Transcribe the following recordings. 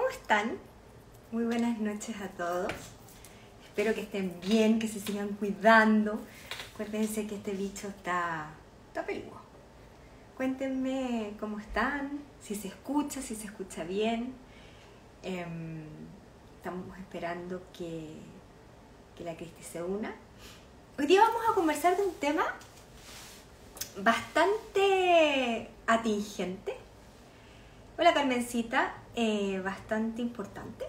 ¿cómo están? Muy buenas noches a todos. Espero que estén bien, que se sigan cuidando. Acuérdense que este bicho está peludo. Cuéntenme cómo están, si se escucha bien. Estamos esperando que la Cristi se una. Hoy día vamos a conversar de un tema bastante atingente. Hola Carmencita, bastante importante.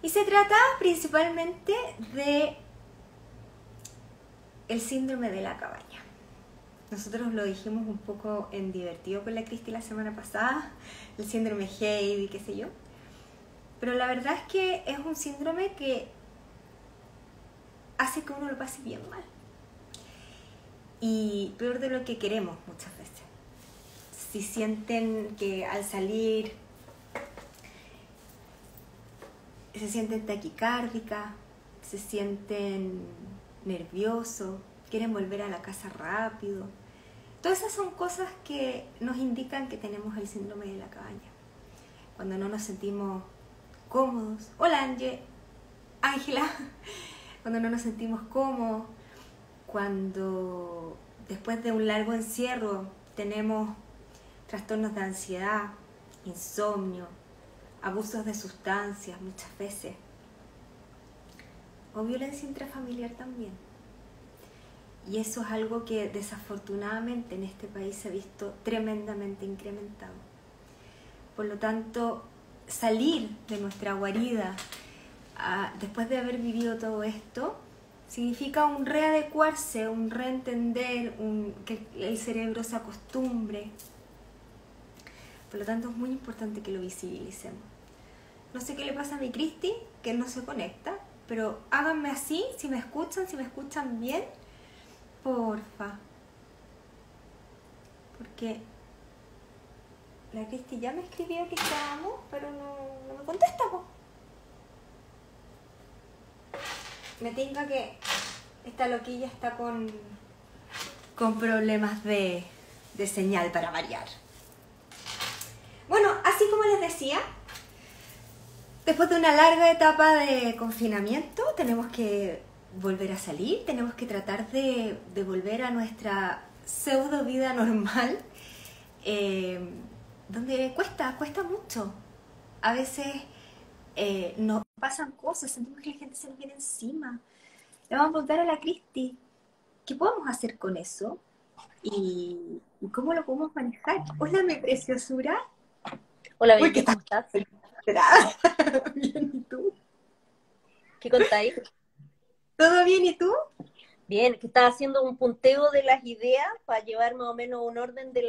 Y se trata principalmente de el síndrome de la cabaña. Nosotros lo dijimos un poco en divertido con la Cristi la semana pasada, el síndrome Heidi, qué sé yo. Pero la verdad es que es un síndrome que hace que uno lo pase bien mal. Y peor de lo que queremos muchas veces. Si sienten que al salir se sienten taquicárdicas, se sienten nerviosos, quieren volver a la casa rápido. Todas esas son cosas que nos indican que tenemos el síndrome de la cabaña. Cuando no nos sentimos cómodos. Hola Ángela. Cuando no nos sentimos cómodos, cuando después de un largo encierro tenemos trastornos de ansiedad, insomnio, abusos de sustancias muchas veces, o violencia intrafamiliar también. Y eso es algo que desafortunadamente en este país se ha visto tremendamente incrementado. Por lo tanto, salir de nuestra guarida después de haber vivido todo esto significa un readecuarse, un reentender, que el cerebro se acostumbre. Por lo tanto, es muy importante que lo visibilicemos. No sé qué le pasa a mi Cristi, que no se conecta, pero háganme así, si me escuchan bien, porfa. Porque la Cristi ya me escribió que estábamos, pero no me contesta, po. Me tinca que esta loquilla está con problemas de señal para variar. Bueno, así como les decía, después de una larga etapa de confinamiento, tenemos que volver a salir, tenemos que tratar de volver a nuestra pseudo vida normal, donde cuesta mucho. A veces nos pasan cosas, sentimos que la gente se nos viene encima. Le vamos a preguntar a la Cristi, ¿qué podemos hacer con eso? ¿Y cómo lo podemos manejar? Hola, mi preciosura. Hola, Bella, ¿cómo estás? Bien, ¿y tú? ¿Qué contáis? ¿Todo bien, y tú? Bien, que estaba haciendo un punteo de las ideas para llevar más o menos un orden de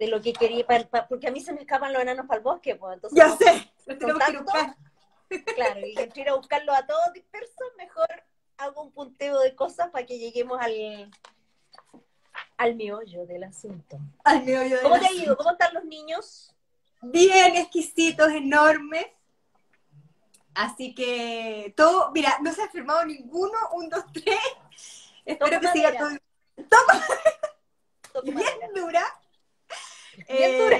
lo que quería, porque a mí se me escapan los enanos para el bosque, pues, entonces Ya sé, lo son tenemos que ir a buscar. claro, y entre ir a buscarlos a todos dispersos, mejor hago un punteo de cosas para que lleguemos al meollo del asunto. Al meollo ¿Cómo del te ha ido? asunto. ¿Cómo están los niños? Bien exquisitos, enormes. Así que todo, mira, no se ha firmado ninguno, 1, 2, 3. Espero que siga todo. Toco Bien madera. dura. Bien dura.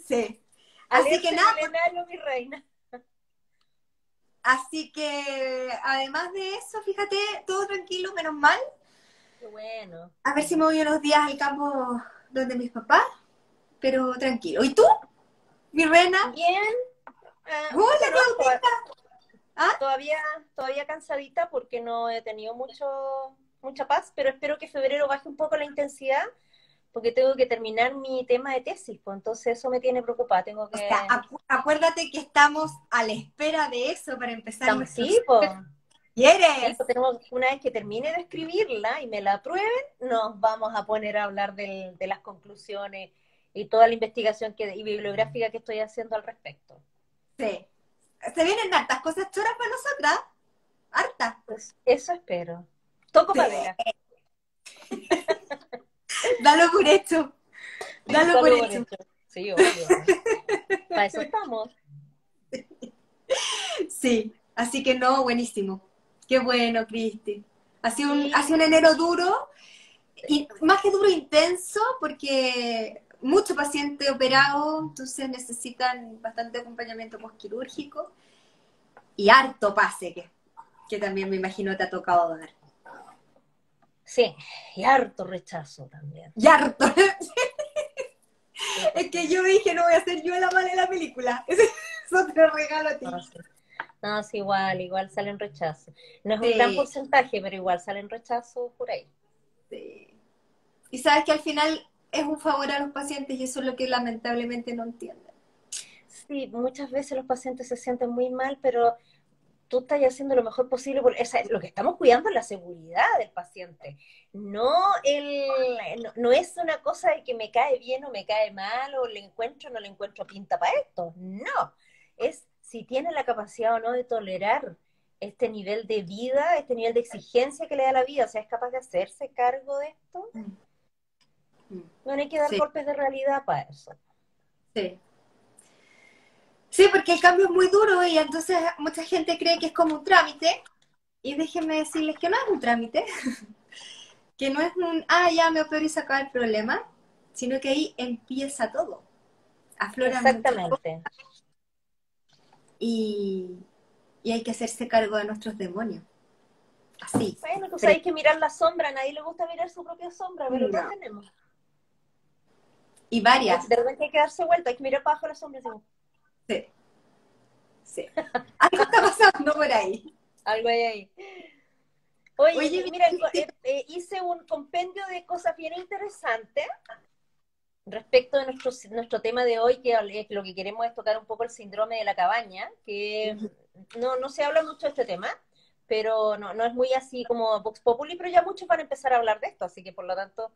Sí. Así que nada. Milenario, mi reina. Así que además de eso, fíjate, todo tranquilo, menos mal. Qué bueno. A ver si me voy unos días al campo donde mis papás, pero tranquilo. ¿Y tú, mi reina? Bien. Hola, Bueno, Claudita. ¿Ah? todavía cansadita porque no he tenido mucha paz, pero espero que febrero baje un poco la intensidad porque tengo que terminar mi tema de tesis, pues entonces eso me tiene preocupada. Tengo que... O sea, acuérdate que estamos a la espera de eso para empezar nuestro... Sí, pues. ¿Quieres? Sí, pues tenemos, una vez que termine de escribirla y me la aprueben, nos vamos a poner a hablar de las conclusiones y toda la investigación y bibliográfica que estoy haciendo al respecto. Sí. Se vienen hartas cosas choras para nosotras. Hartas. Pues eso espero. Toco Sí. madera. Dalo por hecho. Dalo por hecho. Sí, obvio. Para eso estamos. Sí, así que no, buenísimo. Qué bueno, Cristi. Ha sido Sí. un enero duro, y más que duro, intenso, porque mucho paciente operado, entonces necesitan bastante acompañamiento postquirúrgico y harto pase, que también me imagino te ha tocado dar. Sí, y harto rechazo también. Y harto. Sí, Es que yo dije, no voy a ser yo la mala de la película. Ese es otro regalo a ti. no, sí. No, es igual salen rechazos. No es un gran Sí, porcentaje, pero igual salen rechazos por ahí. sí. Y sabes que al final es un favor a los pacientes y eso es lo que lamentablemente no entienden. Sí, muchas veces los pacientes se sienten muy mal, pero tú estás haciendo lo mejor posible, porque, o sea, lo que estamos cuidando es la seguridad del paciente, no es una cosa de que me cae bien o me cae mal, o le encuentro o no le encuentro pinta para esto, no, es si tiene la capacidad o no de tolerar este nivel de vida, este nivel de exigencia que le da la vida, o sea, es capaz de hacerse cargo de esto, no hay que dar Sí, golpes de realidad para eso. sí. Sí, porque el cambio es muy duro y entonces mucha gente cree que es como un trámite y déjenme decirles que no es un trámite, que no es un, ya me opero y se acaba el problema, sino que ahí empieza todo. Afloran muchas cosas Exactamente. y, y hay que hacerse cargo de nuestros demonios. Así. Bueno, tú Pero sabes que mirar la sombra, a nadie le gusta mirar su propia sombra, pero todos no. tenemos. Y varias. De repente hay que darse vuelta, hay que mirar para abajo de la sombra y decir, Sí, sí. Algo está pasando por ahí. algo hay ahí. Oye, Oye, mira, hice un compendio de cosas bien interesantes respecto de nuestro tema de hoy, que lo que queremos es tocar un poco el síndrome de la cabaña, que no se habla mucho de este tema, pero no es muy así como Vox Populi, pero ya muchos van a empezar a hablar de esto, así que por lo tanto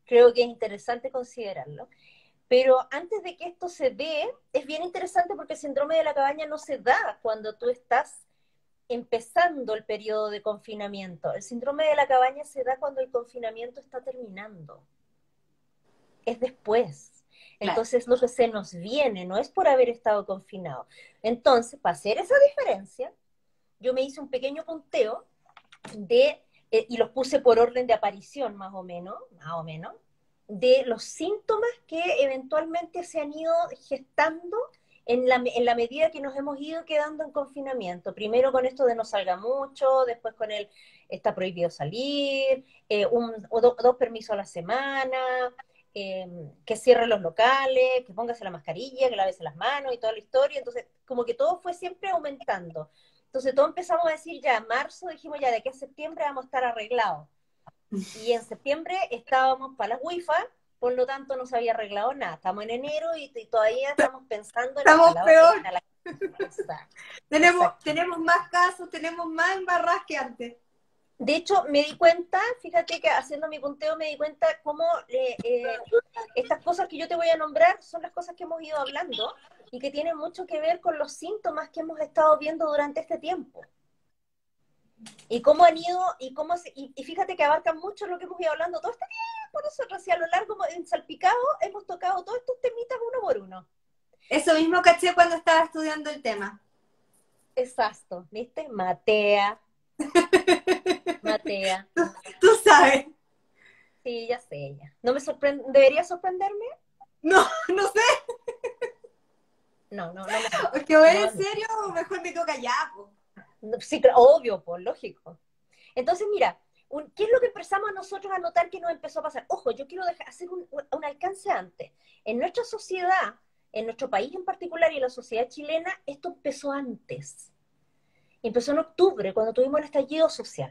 creo que es interesante considerarlo. Pero antes de que esto se dé, es bien interesante porque el síndrome de la cabaña no se da cuando tú estás empezando el periodo de confinamiento. El síndrome de la cabaña se da cuando el confinamiento está terminando. Es después. claro. Entonces, lo que se nos viene no es por haber estado confinado. Entonces, para hacer esa diferencia, yo me hice un pequeño punteo y los puse por orden de aparición, más o menos, de los síntomas que eventualmente se han ido gestando en la medida que nos hemos ido quedando en confinamiento. Primero con esto de no salga mucho, después con el está prohibido salir, dos permisos a la semana, que cierre los locales, que póngase la mascarilla, que lávese las manos y toda la historia. Entonces, como que todo fue siempre aumentando. Entonces todos empezamos a decir ya, en marzo dijimos ya, de aquí a septiembre vamos a estar arreglados. Y en septiembre estábamos para las wifi, por lo tanto no se había arreglado nada. Estamos en enero y todavía estamos pensando en Estamos ojalá peor. venga la... Exacto, Tenemos, exacto. tenemos más casos, tenemos más embarradas que antes. De hecho, me di cuenta, fíjate que haciendo mi punteo me di cuenta cómo estas cosas que yo te voy a nombrar son las cosas que hemos ido hablando y que tienen mucho que ver con los síntomas que hemos estado viendo durante este tiempo. Y cómo han ido, y fíjate que abarcan mucho lo que hemos ido hablando todo este tiempo nosotros, y a lo largo, en Salpicado, hemos tocado todos estos temitas uno por uno. Eso mismo caché cuando estaba estudiando el tema. Exacto, ¿viste? Matea. Tú sabes. Sí, ya sé, ya. ¿No me sorprende? ¿Debería sorprenderme? No, no sé. No me ¿O que voy no, en serio o mejor me quedo callada? sí, obvio, pues, lógico. Entonces, mira, ¿qué es lo que empezamos nosotros a notar que nos empezó a pasar? Ojo, yo quiero hacer un alcance antes. En nuestra sociedad, en nuestro país en particular y en la sociedad chilena, esto empezó antes. Empezó en octubre, cuando tuvimos el estallido social.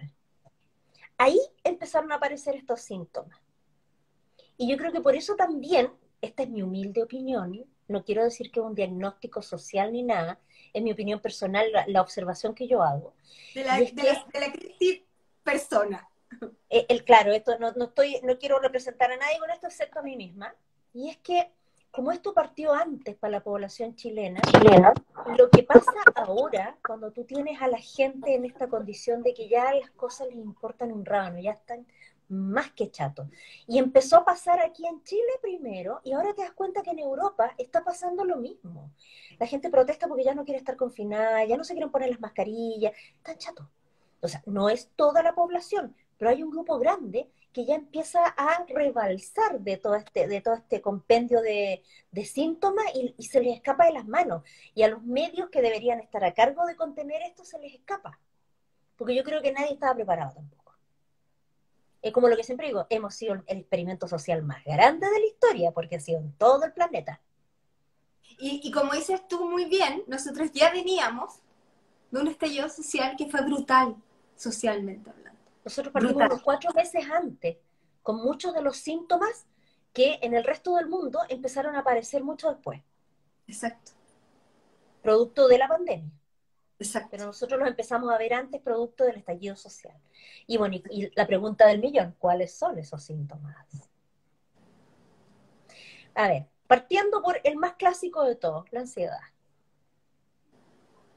Ahí empezaron a aparecer estos síntomas. Y yo creo que por eso también, esta es mi humilde opinión, no quiero decir que es un diagnóstico social ni nada, es mi opinión personal, la observación que yo hago. De la, Y es de que la, de la crisis persona. claro, esto no quiero representar a nadie con esto excepto a mí misma, y es que como esto partió antes para la población chilena, lo que pasa ahora, cuando tú tienes a la gente en esta condición de que ya las cosas les importan un rábano, ya están más que chatos, y empezó a pasar aquí en Chile primero, y ahora te das cuenta que en Europa está pasando lo mismo. La gente protesta porque ya no quiere estar confinada, ya no se quieren poner las mascarillas, están chatos. O sea, no es toda la población, pero hay un grupo grande que ya empieza a rebalsar de todo este compendio de síntomas y se les escapa de las manos. Y a los medios que deberían estar a cargo de contener esto se les escapa. Porque yo creo que nadie estaba preparado tampoco. Es como lo que siempre digo, hemos sido el experimento social más grande de la historia, porque ha sido en todo el planeta. Y como dices tú muy bien, nosotros ya veníamos de un estallido social que fue brutal, socialmente hablando. Nosotros partimos unos 4 meses antes, con muchos de los síntomas que en el resto del mundo empezaron a aparecer mucho después. Exacto. Producto de la pandemia. Exacto. Pero nosotros los empezamos a ver antes producto del estallido social. Y bueno, y la pregunta del millón, ¿cuáles son esos síntomas? A ver, partiendo por el más clásico de todos, la ansiedad.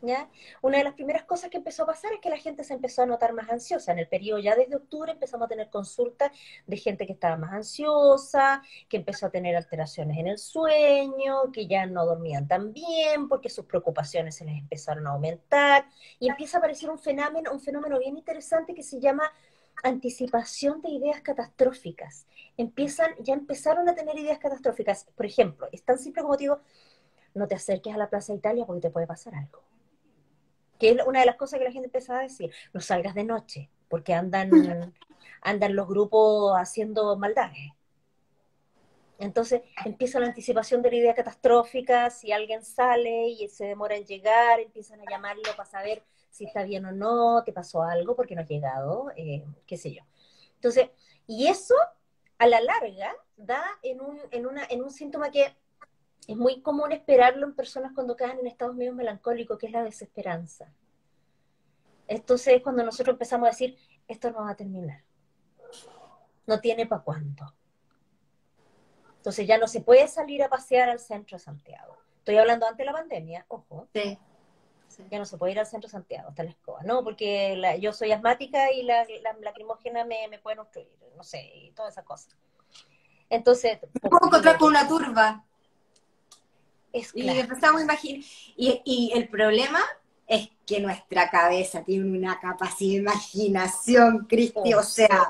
¿Ya? Una de las primeras cosas que empezó a pasar es que la gente se empezó a notar más ansiosa. En el periodo ya desde octubre empezamos a tener consultas de gente que estaba más ansiosa, que empezó a tener alteraciones en el sueño, que ya no dormían tan bien porque sus preocupaciones se les empezaron a aumentar y empieza a aparecer un fenómeno bien interesante que se llama anticipación de ideas catastróficas. Ya empezaron a tener ideas catastróficas. Por ejemplo, es tan simple como te digo, no te acerques a la Plaza de Italia porque te puede pasar algo. Que es una de las cosas que la gente empezaba a decir, no salgas de noche, porque andan los grupos haciendo maldades. Entonces empieza la anticipación de la idea catastrófica, si alguien sale y se demora en llegar, empiezan a llamarlo para saber si está bien o no, te pasó algo porque no has llegado, qué sé yo. Entonces, y eso a la larga da en un síntoma que es muy común esperarlo en personas cuando caen en estados medio melancólicos, que es la desesperanza. Entonces es cuando nosotros empezamos a decir, esto no va a terminar. No tiene para cuándo. Entonces ya no se puede salir a pasear al centro de Santiago. Estoy hablando antes de la pandemia, ojo. Sí. Ya no se puede ir al centro de Santiago, hasta la escoba, ¿no? Porque yo soy asmática y la lacrimógena me pueden obstruir, no sé, y todas esas cosas. Entonces... Puedo encontrar con una turba. Es y claro. empezamos a imaginar. Y el problema es que nuestra cabeza tiene una capacidad de imaginación, Cristi, o sea,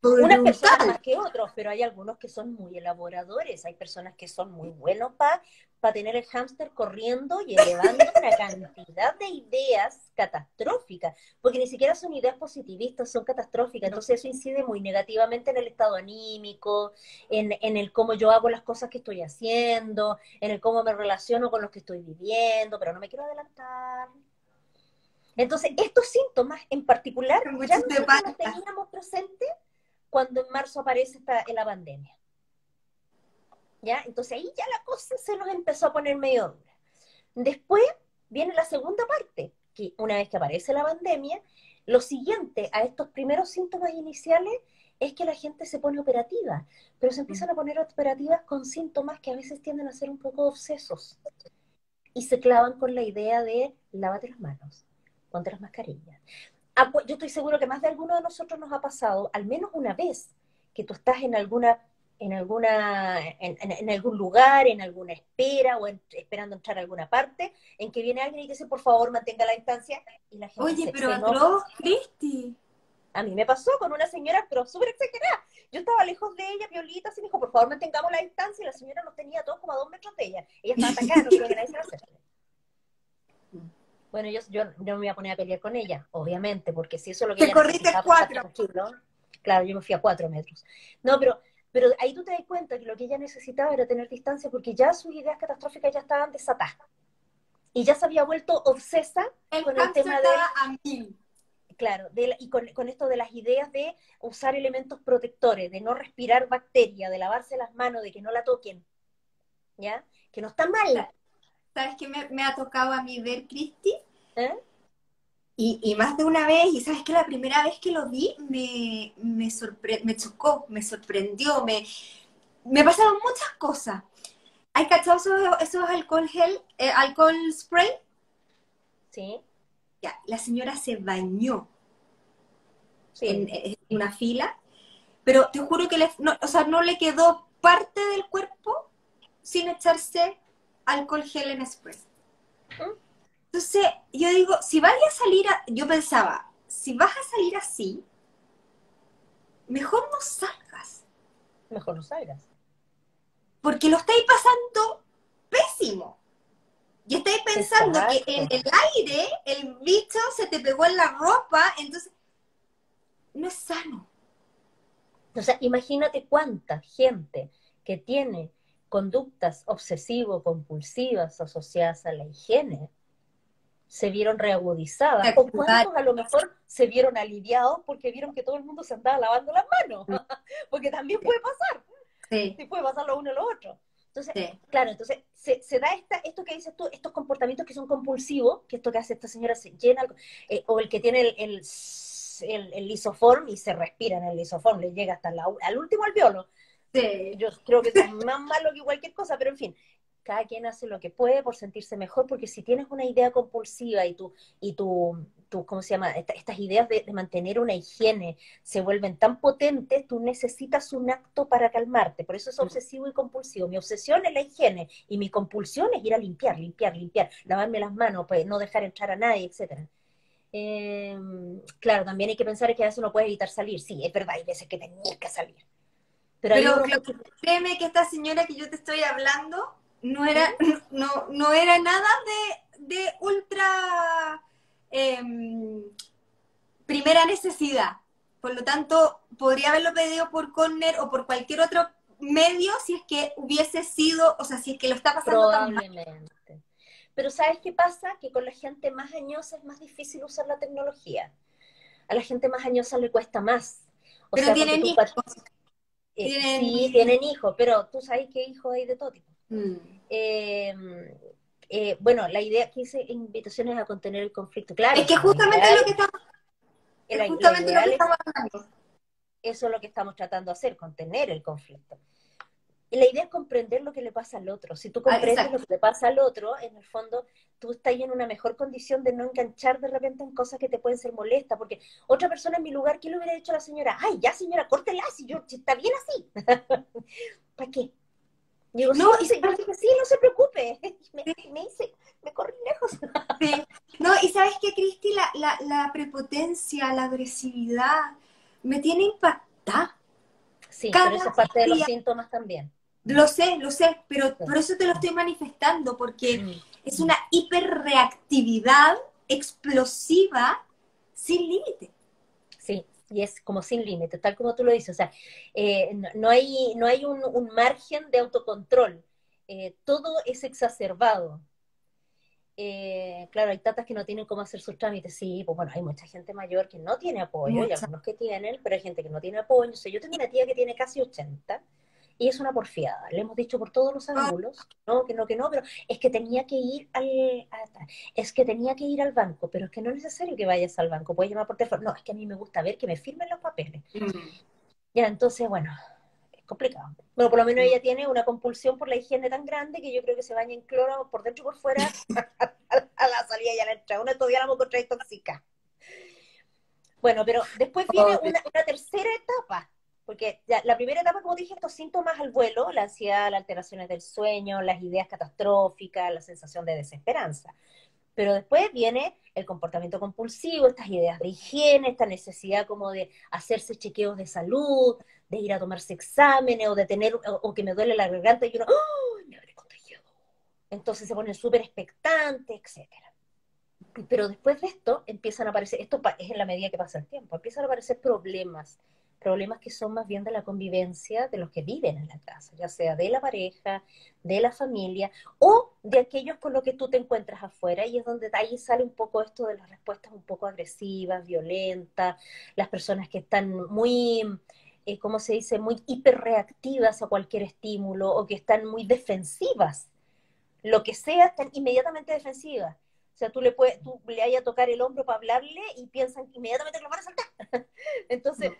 unas personas brutal. más que otros, pero hay algunos que son muy elaboradores, hay personas que son muy buenos para tener el hámster corriendo y elevando una cantidad de ideas catastróficas, porque ni siquiera son ideas positivistas, son catastróficas, entonces eso incide muy negativamente en el estado anímico, en el cómo yo hago las cosas que estoy haciendo, en el cómo me relaciono con los que estoy viviendo, pero no me quiero adelantar. Entonces, estos síntomas en particular ya nosotros los teníamos presentes cuando en marzo aparece la pandemia. ¿Ya? Entonces ahí ya la cosa se nos empezó a poner medio dura. Después viene la segunda parte, que una vez que aparece la pandemia, lo siguiente a estos primeros síntomas iniciales es que la gente se pone operativa, pero se empiezan a poner operativas con síntomas que a veces tienden a ser un poco obsesos y se clavan con la idea de lávate las manos, ponte las mascarillas. Yo estoy seguro que más de alguno de nosotros nos ha pasado, al menos una vez, que tú estás en algún lugar, en alguna espera o esperando entrar a alguna parte, en que viene alguien y dice, por favor, mantenga la distancia, y la gente Oye, pero se enoja. atroz, Cristi. A mí me pasó con una señora, pero súper exagerada. Yo estaba lejos de ella, violita, así me dijo, por favor, mantengamos la distancia, y la señora nos tenía a todos como a 2 metros de ella. Ella estaba atacada, no quería que nadie se la acerque. Bueno, yo no me voy a poner a pelear con ella, obviamente, porque si eso es lo que Te ella corriste necesitaba, 4. tranquilo. Claro, yo me fui a 4 metros. No, pero ahí tú te das cuenta que lo que ella necesitaba era tener distancia, porque ya sus ideas catastróficas ya estaban desatadas. Y ya se había vuelto obsesa con el tema estaba a 1000. Claro, y con esto de las ideas de usar elementos protectores, de no respirar bacteria, de lavarse las manos, de que no la toquen, ¿ya? Que no está mal. ¿Sabes qué me ha tocado a mí ver, Cristi? ¿Eh? Y más de una vez, y sabes que la primera vez que lo vi me chocó, me sorprendió, me pasaron muchas cosas. ¿Hay cachado esos alcohol gel, alcohol spray? Sí. Ya, la señora se bañó Sí. en una fila, pero te juro que no le quedó parte del cuerpo sin echarse alcohol gel en spray. Entonces, yo digo, yo pensaba, si vas a salir así, mejor no salgas, Mejor no salgas. porque lo estáis pasando pésimo. Y estáis pensando que en Exacto. el aire el bicho se te pegó en la ropa, entonces no es sano. O sea, imagínate cuánta gente que tiene conductas obsesivo-compulsivas asociadas a la higiene se vieron reagudizadas, o Espectacular. cuántos a lo mejor se vieron aliviados porque vieron que todo el mundo se andaba lavando las manos, porque también puede pasar, Sí, sí puede pasar lo uno o lo otro. Entonces, sí. claro, entonces se da esto que dices tú, estos comportamientos que son compulsivos, que esto que hace esta señora se llena, o el que tiene el lisoform y se respira en el lisoform, le llega hasta al último alveolo. Sí. Yo creo que eso es más malo que cualquier cosa, pero en fin, cada quien hace lo que puede por sentirse mejor, porque si tienes una idea compulsiva y ¿cómo se llama? Estas ideas de mantener una higiene se vuelven tan potentes, tú necesitas un acto para calmarte, por eso es obsesivo y compulsivo. Mi obsesión es la higiene y mi compulsión es ir a limpiar, limpiar, limpiar, lavarme las manos, pues no dejar entrar a nadie, etcétera. Claro, también hay que pensar que a veces no puedes evitar salir, sí, es verdad, hay veces que tenías que salir, pero ahí Pero uno... claro, créeme que esta señora que yo te estoy hablando no era, ¿Mm? no era nada de ultra primera necesidad. Por lo tanto, podría haberlo pedido por Corner o por cualquier otro medio si es que hubiese sido, o sea, si es que lo está pasando tan mal. Probablemente. Pero ¿sabes qué pasa? Que con la gente más añosa es más difícil usar la tecnología. A la gente más añosa le cuesta más. O Pero sea, ponte tienen tú, hijos, sí, tienen... tienen hijos, pero tú sabes qué hijos hay de todo tipo. Mm. Eh, bueno, la idea que hice invitaciones a contener el conflicto. Claro, Es o que sea, lo justamente ideal, lo que estamos, es lo justamente lo que ideal es, estamos hablando. eso es lo que estamos tratando de hacer, contener el conflicto. Y la idea es comprender lo que le pasa al otro. Si tú Ah, comprendes lo exacto. que le pasa al otro, en el fondo tú estás en una mejor condición de no enganchar de repente en cosas que te pueden ser molestas, porque otra persona en mi lugar, ¿qué le hubiera dicho a la señora? Ay, ya señora, córtela, si está bien así. ¿Para qué? Digo, No, sí, y yo sabes, dije, sí, no se preocupe. sí, Me dice, me corrí lejos. sí. No, y sabes qué, Cristi, la prepotencia, la agresividad, me tiene impactada. Sí, pero eso Cada es parte de los día, síntomas también. lo sé, pero Sí. por eso te lo estoy manifestando, porque Mm. es una hiperreactividad explosiva sin límite. Sí, y es como sin límite, tal como tú lo dices. O sea, no hay un margen de autocontrol. Todo es exacerbado. Claro, hay tatas que no tienen cómo hacer sus trámites. Sí, pues bueno, hay mucha gente mayor que no tiene apoyo y Mucha. algunos que tienen, pero hay gente que no tiene apoyo. O sea, yo tengo una tía que tiene casi 80 y es una porfiada. Le hemos dicho por todos los ángulos, no, que no, que no, pero es que tenía que ir es que tenía que ir al banco, pero es que no es necesario que vayas al banco, puedes llamar por teléfono. No, es que a mí me gusta ver que me firmen los papeles. Mm. Ya, entonces, bueno, es complicado. Bueno, por lo menos ella tiene una compulsión por la higiene tan grande que yo creo que se baña en cloro por dentro y por fuera a la salida y a la entrada. Uno todavía la contra tóxica. Bueno, pero después viene Obvio. una tercera etapa, porque ya, la primera etapa, como dije, estos síntomas al vuelo, la ansiedad, las alteraciones del sueño, las ideas catastróficas, la sensación de desesperanza. Pero después viene el comportamiento compulsivo, estas ideas de higiene, esta necesidad como de hacerse chequeos de salud, de ir a tomarse exámenes o de tener, o que me duele la garganta y uno, ¡oh! Me habré contagiado. Entonces se ponen súper expectantes, etcétera. Pero después de esto empiezan a aparecer, esto es en la medida que pasa el tiempo, empiezan a aparecer problemas, problemas que son más bien de la convivencia de los que viven en la casa, ya sea de la pareja, de la familia o de aquellos con los que tú te encuentras afuera, y es donde ahí sale un poco esto de las respuestas un poco agresivas, violentas, las personas que están muy, ¿cómo se dice?, muy hiperreactivas a cualquier estímulo o que están muy defensivas, lo que sea, están inmediatamente defensivas. O sea, tú le vayas a tocar el hombro para hablarle y piensan inmediatamente que lo van a saltar. Entonces,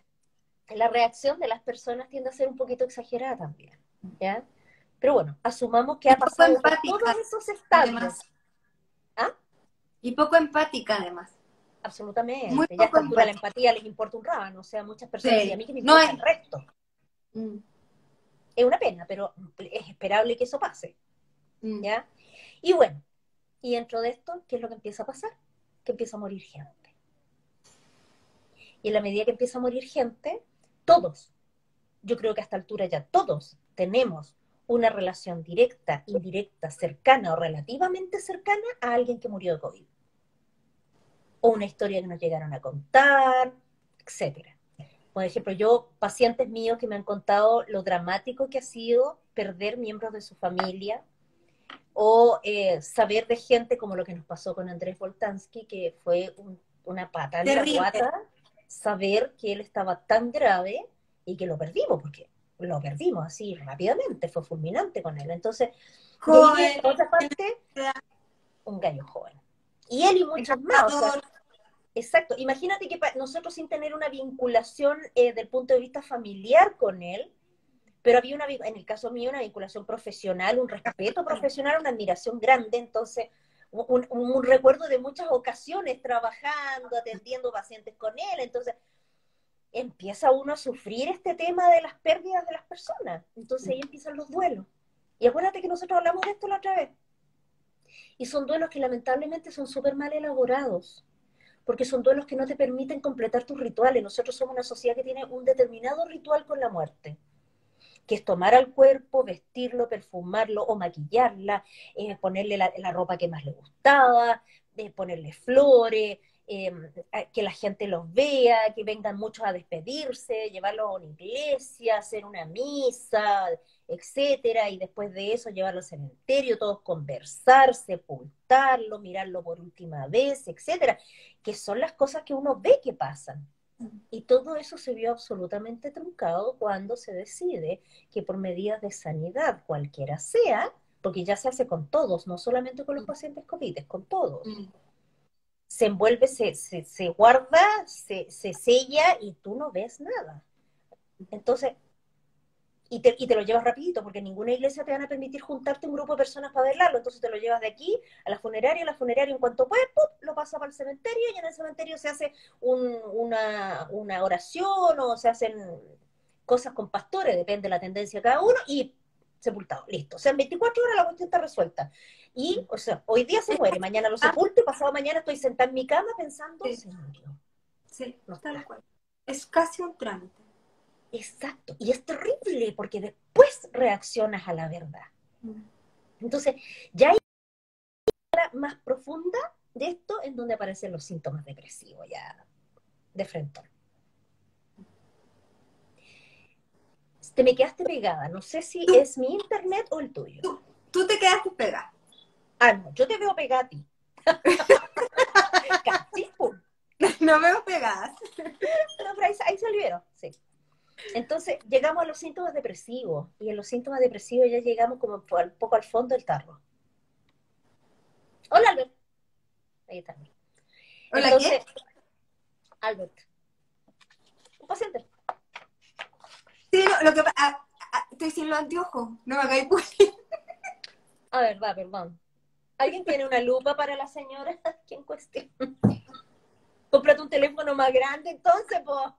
la reacción de las personas tiende a ser un poquito exagerada también, ¿ya? Pero bueno, asumamos que Y ha poco pasado por empática, todos esos además. estadios. ¿Ah? Y poco empática, además. Absolutamente. Muy Ya a poco esta altura la empática. empatía les importa un rábano. O sea, muchas personas dicen, a Sí. mí que me No importa es. el resto. Mm, Es una pena, pero es esperable que eso pase, mm. ¿ya? Y bueno, y dentro de esto, ¿qué es lo que empieza a pasar? Que empieza a morir gente. Y en la medida que empieza a morir gente, todos, yo creo que a esta altura ya todos tenemos una relación directa, indirecta, cercana o relativamente cercana a alguien que murió de COVID. O una historia que nos llegaron a contar, etcétera. Por ejemplo, yo, pacientes míos que me han contado lo dramático que ha sido perder miembros de su familia, o saber de gente como lo que nos pasó con Andrés Voltansky, que fue una pata en la guata, saber que él estaba tan grave y que lo perdimos, porque lo perdimos así rápidamente, fue fulminante con él. Entonces, Joven, por otra parte, un gallo joven. Y él y muchos más. O sea, exacto. Imagínate que nosotros, sin tener una vinculación del punto de vista familiar con él, pero había en el caso mío, una vinculación profesional, un respeto profesional, una admiración grande. Entonces, un recuerdo de muchas ocasiones trabajando, atendiendo pacientes con él. Entonces, empieza uno a sufrir este tema de las pérdidas de las personas. Entonces ahí empiezan los duelos. Y acuérdate que nosotros hablamos de esto la otra vez. Y son duelos que lamentablemente son súper mal elaborados, porque son duelos que no te permiten completar tus rituales. Nosotros somos una sociedad que tiene un determinado ritual con la muerte, que es tomar al cuerpo, vestirlo, perfumarlo o maquillarla, ponerle la ropa que más le gustaba, ponerle flores, que la gente los vea, que vengan muchos a despedirse, llevarlos a una iglesia, hacer una misa, etcétera, y después de eso llevarlo al cementerio, todos conversar, sepultarlo, mirarlo por última vez, etcétera, que son las cosas que uno ve que pasan. Y todo eso se vio absolutamente truncado cuando se decide que por medidas de sanidad, cualquiera sea, porque ya se hace con todos, no solamente con los pacientes COVID, es con todos. Se envuelve, se guarda, se sella y tú no ves nada. Entonces, y te lo llevas rapidito, porque ninguna iglesia te van a permitir juntarte un grupo de personas para velarlo. Entonces te lo llevas de aquí a la funeraria en cuanto puedes, ¡pum!, lo pasa para el cementerio, y en el cementerio se hace una oración, o se hacen cosas con pastores, depende de la tendencia de cada uno, y sepultado, listo. O sea, en 24 horas la cuestión está resuelta. Y, o sea, hoy día se muere, mañana lo sepulto, y pasado mañana estoy sentada en mi cama pensando, sí, se murió. sí, No tal está. cual. Es casi un trámite. Exacto, y es terrible porque después reaccionas a la verdad. Entonces, ya hay una más profunda de esto en donde aparecen los síntomas depresivos ya de frente. Te me quedaste pegada, no sé si es mi internet o el tuyo. Tú te quedaste pegada. Ah, no, yo te veo pegada a ti. Casi, pum. No veo pegadas. No, pero ahí salieron, sí. Entonces, llegamos a los síntomas depresivos, y en los síntomas depresivos ya llegamos como un poco al fondo del tarro. Hola, Albert. Ahí está. ¿Hola Entonces, qué? Albert, un paciente. Sí, lo que estoy sin los anteojos, no me hagáis bullying. A ver, va, perdón. ¿Alguien tiene una lupa para la señora? ¿Quién cuestiona? Cómprate un teléfono más grande, entonces, po.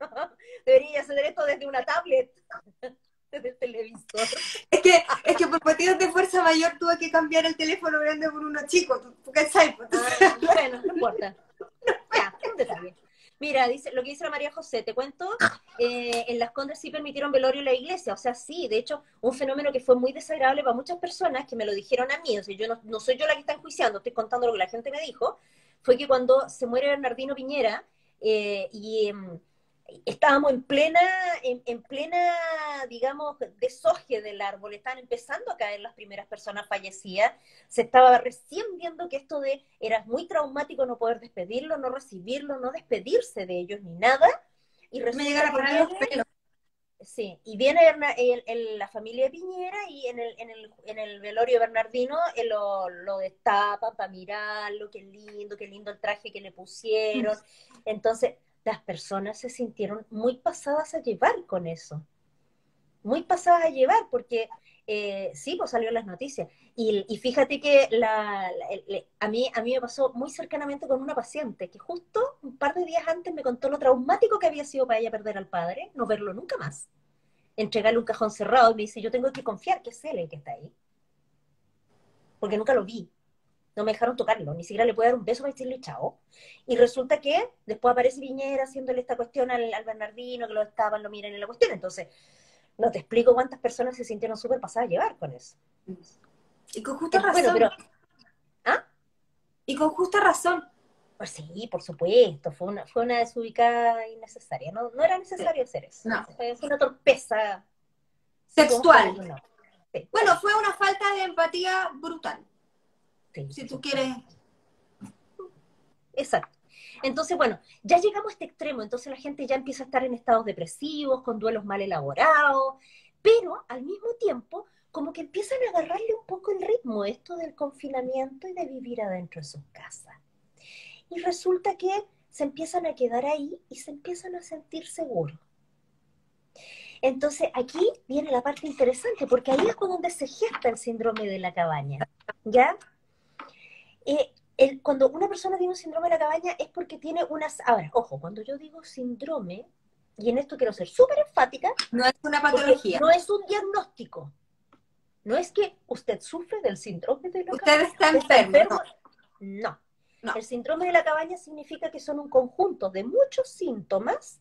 Debería hacer esto desde una tablet, desde el televisor. Es que por motivos de fuerza mayor tuve que cambiar el teléfono grande por uno chico. ¿Tú cachai? Bueno, no importa. Ya, es un detalle. Mira, dice, lo que dice la María José, te cuento, en Las Condes sí permitieron velorio en la iglesia, o sea, sí, de hecho, un fenómeno que fue muy desagradable para muchas personas, que me lo dijeron a mí, o sea, yo no soy yo la que está enjuiciando, estoy contando lo que la gente me dijo, fue que cuando se muere Bernardino Piñera, y estábamos en plena, digamos, deshoje del árbol, estaban empezando a caer las primeras personas fallecidas, se estaba recién viendo que esto era muy traumático no poder despedirlo, no recibirlo, no despedirse de ellos ni nada, y Me resulta llegan a que parar los pelos. sí, y viene la familia de Piñera, y en el velorio de Bernardino lo destapan para mirarlo, qué lindo el traje que le pusieron. Entonces, las personas se sintieron muy pasadas a llevar con eso, muy pasadas a llevar, porque sí, pues salió en las noticias. Y fíjate que a mí me pasó muy cercanamente con una paciente que justo un par de días antes me contó lo traumático que había sido para ella perder al padre, no verlo nunca más, entregarle un cajón cerrado, y me dice, yo tengo que confiar que es él el que está ahí, porque nunca lo vi. no me dejaron tocarlo, ni siquiera le pude dar un beso para decirle chao. Y resulta que después aparece Piñera haciéndole esta cuestión al Bernardino, que lo estaban, lo miran en la cuestión. Entonces, no te explico cuántas personas se sintieron súper pasadas a llevar con eso. Y con justa Bueno, razón. pero, ¿ah? Y con justa razón. Pues sí, por supuesto, fue una desubicada innecesaria. No, no era Sí. necesario hacer eso. No. Fue una torpeza. Textual. No. Sí, Bueno, fue una falta de empatía brutal. sí, Si tú quieres. Exacto. Entonces, bueno, ya llegamos a este extremo, entonces la gente ya empieza a estar en estados depresivos, con duelos mal elaborados, pero al mismo tiempo, como que empiezan a agarrarle un poco el ritmo esto del confinamiento y de vivir adentro de sus casas. Y resulta que se empiezan a quedar ahí y se empiezan a sentir seguros. Entonces, aquí viene la parte interesante, porque ahí es donde se gesta el síndrome de la cabaña, ¿ya? Cuando una persona tiene un síndrome de la cabaña es porque tiene unas... Ahora, ojo, cuando yo digo síndrome, y en esto quiero ser súper enfática, No es una patología. no es un diagnóstico. No es que usted sufre del síndrome de la cabaña. Usted está enfermo. No. No. El síndrome de la cabaña significa que son un conjunto de muchos síntomas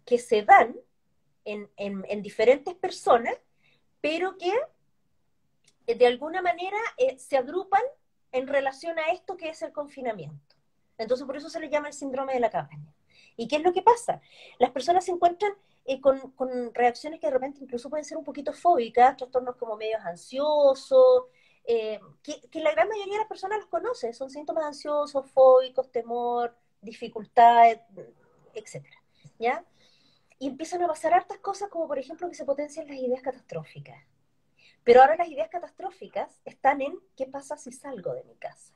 que se dan en diferentes personas, pero que de alguna manera se agrupan en relación a esto que es el confinamiento. Entonces, por eso se le llama el síndrome de la cabaña. ¿Y qué es lo que pasa? Las personas se encuentran con reacciones que de repente incluso pueden ser un poquito fóbicas, trastornos como medios ansiosos, que la gran mayoría de las personas los conoce, son síntomas ansiosos, fóbicos, temor, dificultades, etcétera, ¿ya? Y empiezan a pasar hartas cosas, como por ejemplo que se potencian las ideas catastróficas. Pero ahora las ideas catastróficas están en ¿qué pasa si salgo de mi casa?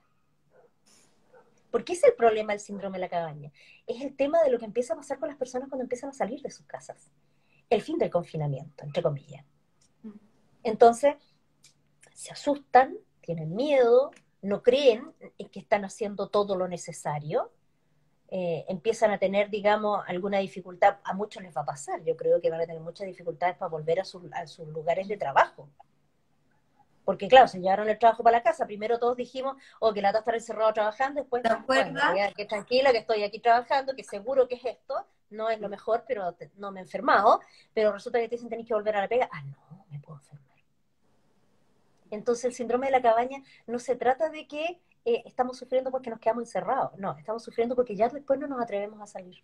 ¿Por qué es el problema del síndrome de la cabaña? Es el tema de lo que empieza a pasar con las personas cuando empiezan a salir de sus casas. El fin del confinamiento, entre comillas. Entonces, se asustan, tienen miedo, no creen en que están haciendo todo lo necesario, empiezan a tener, digamos, alguna dificultad. A muchos les va a pasar, yo creo que van a tener muchas dificultades para volver a sus lugares de trabajo. Porque claro, se llevaron el trabajo para la casa. Primero todos dijimos, que lata estar encerrado trabajando. Después, bueno, que tranquila, que estoy aquí trabajando, que seguro que es esto. No es lo mejor, pero no me he enfermado. Pero resulta que te dicen, tenés que volver a la pega. No, me puedo enfermar. Entonces el síndrome de la cabaña no se trata de que estamos sufriendo porque nos quedamos encerrados. No, estamos sufriendo porque ya después no nos atrevemos a salir.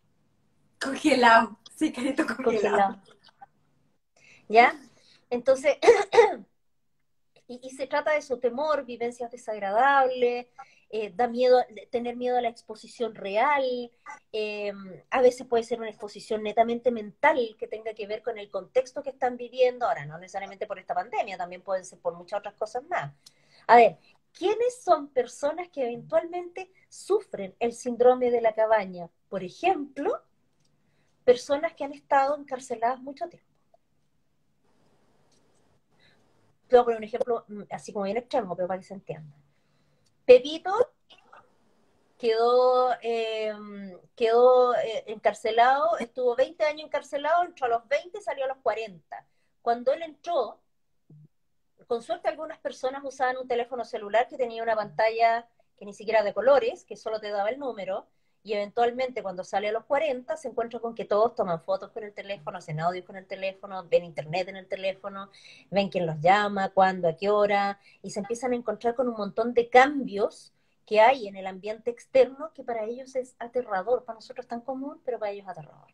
Congelado. Sí, carito congelado. ¿Ya? Entonces... Y se trata de eso, temor, vivencias desagradables, da miedo, tener miedo a la exposición real, a veces puede ser una exposición netamente mental que tenga que ver con el contexto que están viviendo, ahora no necesariamente por esta pandemia, también pueden ser por muchas otras cosas más. A ver, ¿quiénes son personas que eventualmente sufren el síndrome de la cabaña? Por ejemplo, personas que han estado encarceladas mucho tiempo. Te voy a poner un ejemplo así como bien extremo, pero para que se entienda. Pepito quedó encarcelado, estuvo 20 años encarcelado, entró a los 20, salió a los 40. Cuando él entró, con suerte algunas personas usaban un teléfono celular que tenía una pantalla que ni siquiera de colores, que solo te daba el número, y eventualmente cuando sale a los 40 se encuentra con que todos toman fotos con el teléfono, hacen audios con el teléfono, ven internet en el teléfono, ven quién los llama, cuándo, a qué hora, y se empiezan a encontrar con un montón de cambios que hay en el ambiente externo que para ellos es aterrador, para nosotros es tan común, pero para ellos es aterrador.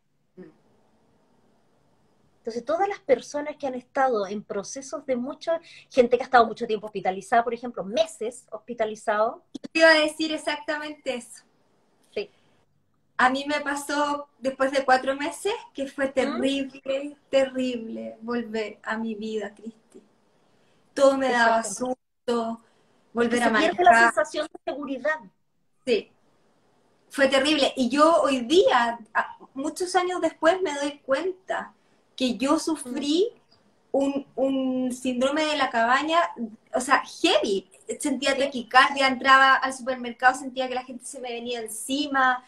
Entonces, todas las personas que han estado en procesos de mucha gente que ha estado mucho tiempo hospitalizada, por ejemplo, meses hospitalizado. Yo te iba a decir exactamente eso. Sí. A mí me pasó después de 4 meses que fue terrible, terrible volver a mi vida, Cristi. Todo me daba susto, volver a manejar. Se pierde la sensación de seguridad. Sí, fue terrible. Y yo hoy día, muchos años después, me doy cuenta que yo sufrí un síndrome de la cabaña, o sea, heavy. Sentía taquicardia, entraba al supermercado, sentía que la gente se me venía encima.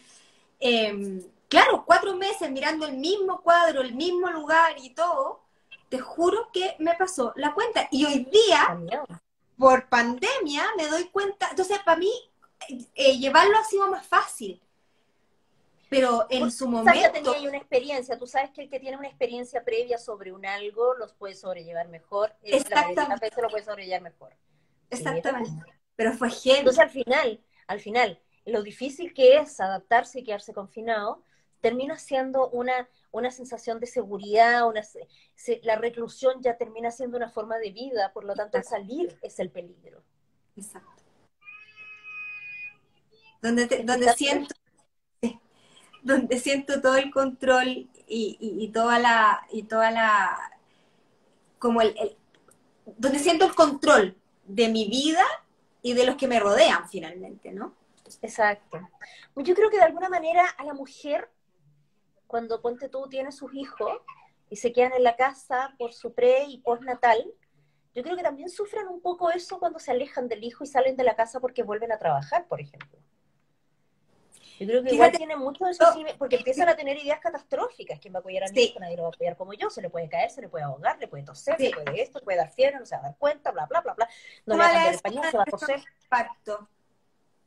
Claro, 4 meses mirando el mismo cuadro, el mismo lugar y todo, te juro que me pasó la cuenta. Y hoy día por pandemia me doy cuenta, entonces para mí llevarlo ha sido más fácil, pero en su Quizás ya momento, tenía ahí una experiencia, tú sabes que el que tiene una experiencia previa sobre un algo los puede sobrellevar mejor, la mayoría de las exactamente, veces lo puede sobrellevar mejor. Pero, exactamente, pero fue heavy. entonces al final, lo difícil que es adaptarse y quedarse confinado, termina siendo una sensación de seguridad, la reclusión ya termina siendo una forma de vida, por lo tanto el Exacto, salir es el peligro. exacto. Donde, donde Explicando. siento, donde siento todo el control y toda la, como donde siento el control de mi vida y de los que me rodean finalmente, ¿no? Exacto. Yo creo que de alguna manera a la mujer, cuando ponte tú tienes sus hijos y se quedan en la casa por su pre y postnatal, yo creo que también sufren un poco eso cuando se alejan del hijo y salen de la casa porque vuelven a trabajar, por ejemplo. Yo creo que igual Fíjate, tiene mucho de eso, yo, sí, porque empiezan a tener ideas catastróficas. ¿Quién va a cuidar a mi sí, hijo? Nadie lo va a cuidar como yo. Se le puede caer, se le puede ahogar, le puede toser, le sí, puede esto, le puede dar fiebre, no se va a dar cuenta, bla, bla, bla, bla. No le va a súmale a cambiar el eso pañal, la se va a depresión toser. postparto.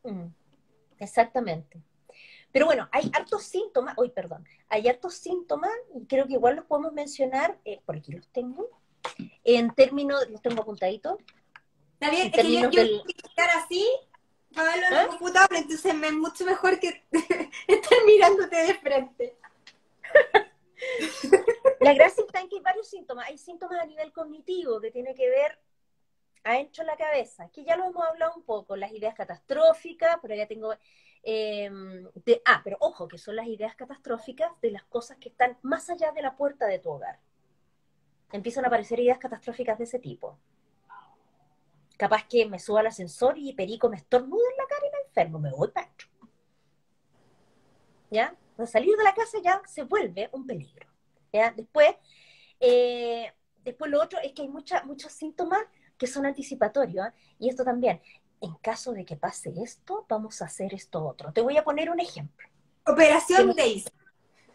Mm, exactamente. Pero bueno, hay hartos síntomas, hoy perdón, hay hartos síntomas, y creo que igual los podemos mencionar, por aquí los tengo, en términos, los tengo apuntaditos, Está bien, en es que términos yo del... quiero estar así para verlo en la ¿Ah? computadora, entonces me es mucho mejor que estar mirándote de frente. La gracia está en que hay varios síntomas, hay síntomas a nivel cognitivo que tiene que ver adentro de la cabeza, que ya lo hemos hablado un poco, las ideas catastróficas, por allá tengo... pero ojo, que son las ideas catastróficas de las cosas que están más allá de la puerta de tu hogar. Empiezan a aparecer ideas catastróficas de ese tipo. Capaz que me suba al ascensor y Perico me estornuda en la cara y me enfermo, me voy para adentro. ¿Ya? Entonces, salir de la casa ya se vuelve un peligro. ¿Ya? Después lo otro es que hay muchos síntomas que son anticipatorios, ¿eh? Y esto también. En caso de que pase esto, vamos a hacer esto otro. Te voy a poner un ejemplo. Que Operación no, Daisy.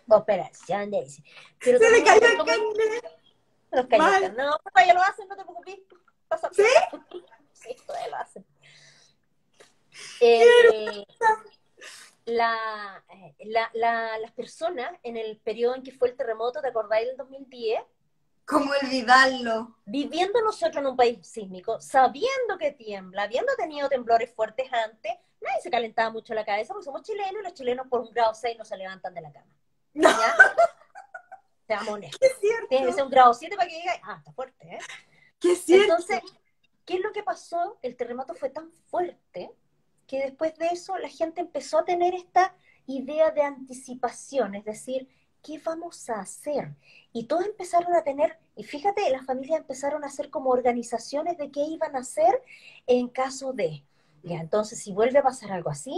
operación de pero Se le también un cayó el ejemplo muy... carnet. Los cayó el Mal. carnet. No, papá, ya lo hacen, no te preocupes. Pasa ¿Sí? piola. Sí, todavía lo hacen. Quiero. El, las personas en el periodo en que fue el terremoto, ¿te acordáis del 2010? ¿Cómo olvidarlo? Viviendo nosotros en un país sísmico, sabiendo que tiembla, habiendo tenido temblores fuertes antes, nadie se calentaba mucho la cabeza porque somos chilenos y los chilenos por 1,6 grados no se levantan de la cama. No, ¿Ya? Seamos que honestos. es Tiene que ser cierto. 1,7 para que diga, está fuerte, ¿eh? Que es Entonces, cierto. ¿qué es lo que pasó? El terremoto fue tan fuerte que después de eso la gente empezó a tener esta idea de anticipación, es decir, ¿qué vamos a hacer? Y todos empezaron a tener, y fíjate, las familias empezaron a hacer como organizaciones de qué iban a hacer en caso de, ya, entonces si vuelve a pasar algo así,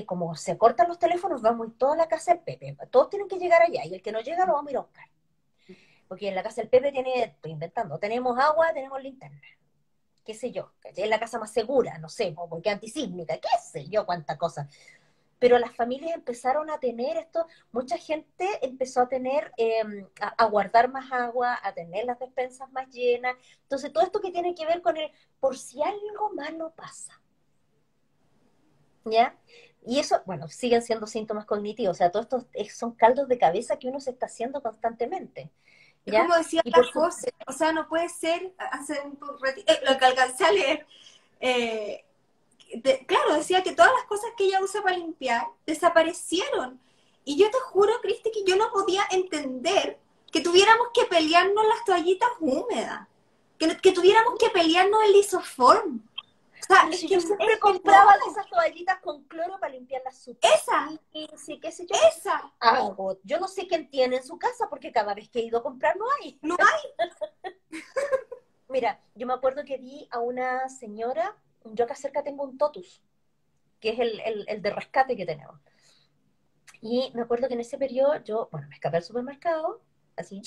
como se cortan los teléfonos, vamos a ir toda la casa del Pepe, todos tienen que llegar allá, y el que no llega lo vamos a ir a buscar. Porque en la casa del Pepe tiene, estoy inventando, tenemos agua, tenemos linterna, qué sé yo, es la casa más segura, no sé, porque antisísmica, qué sé yo, cuánta cosa. Pero las familias empezaron a tener esto, mucha gente empezó a tener, a guardar más agua, a tener las despensas más llenas. Entonces, todo esto que tiene que ver con el, por si algo malo pasa, ¿ya? Y eso, bueno, siguen siendo síntomas cognitivos, o sea, todos estos son caldos de cabeza que uno se está haciendo constantemente, Es ¿ya? como decía Y la por su, José, o sea, no puede ser, hace lo que alcancé a leer, eh, claro, decía que todas las cosas que ella usa para limpiar desaparecieron. Y yo te juro, Cristi, que yo no podía entender que tuviéramos que pelearnos las toallitas húmedas, que tuviéramos que pelearnos el lisoform. O sea, pero es si que yo es siempre que no, compraba de esas toallitas con cloro para limpiar la esa, superficie, qué sé yo, esa, hago. Yo no sé quién tiene en su casa porque cada vez que he ido a comprar no hay. no hay. Mira, yo me acuerdo que vi a una señora, yo acá cerca tengo un Totus, que es el de rescate que tenemos. Y me acuerdo que en ese periodo yo, bueno, me escapé al supermercado, así,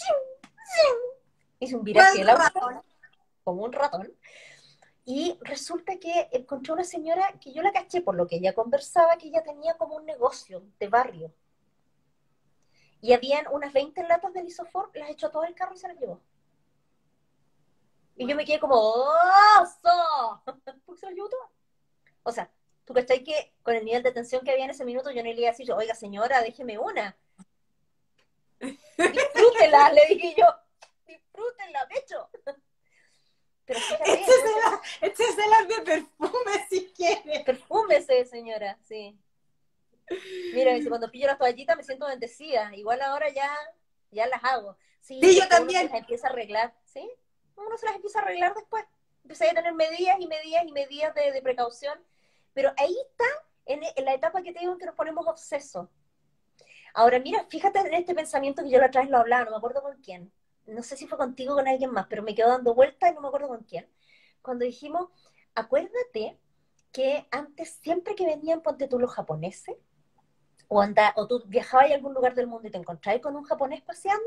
hice un viraje ¿Cuál del auto razón? como un ratón. Y resulta que encontré una señora que yo la caché por lo que ella conversaba, que ella tenía como un negocio de barrio. Y habían unas 20 latas de lisofor, las echó todo el carro y se las llevó. Y yo me quedé como, ¡oso! ¿Por qué se lo llevó todo? O sea, tú cachai que con el nivel de tensión que había en ese minuto, yo no le iba a decir, oiga señora, déjeme una. Disfrútela, le dije yo. Disfrútenla, pecho. Pero fíjate, entonces, Échesela de perfume si quiere. perfúmese, señora, sí. Mira, dice, cuando pillo las toallitas me siento bendecida. Igual ahora ya las hago. Sí, Sí, yo después uno se también. las empieza a arreglar, ¿sí? Uno se las empieza a arreglar después. Empecé a tener medidas y medidas y medidas de precaución. Pero ahí está, en la etapa que te digo en que nos ponemos obsesos. Ahora, mira, fíjate en este pensamiento que yo la otra vez lo hablaba, no me acuerdo con quién. No sé si fue contigo o con alguien más, pero me quedó dando vuelta y no me acuerdo con quién. Cuando dijimos, acuérdate que antes, siempre que venían, ponte tú los japoneses, o tú viajabas a algún lugar del mundo y te encontrabas con un japonés paseando,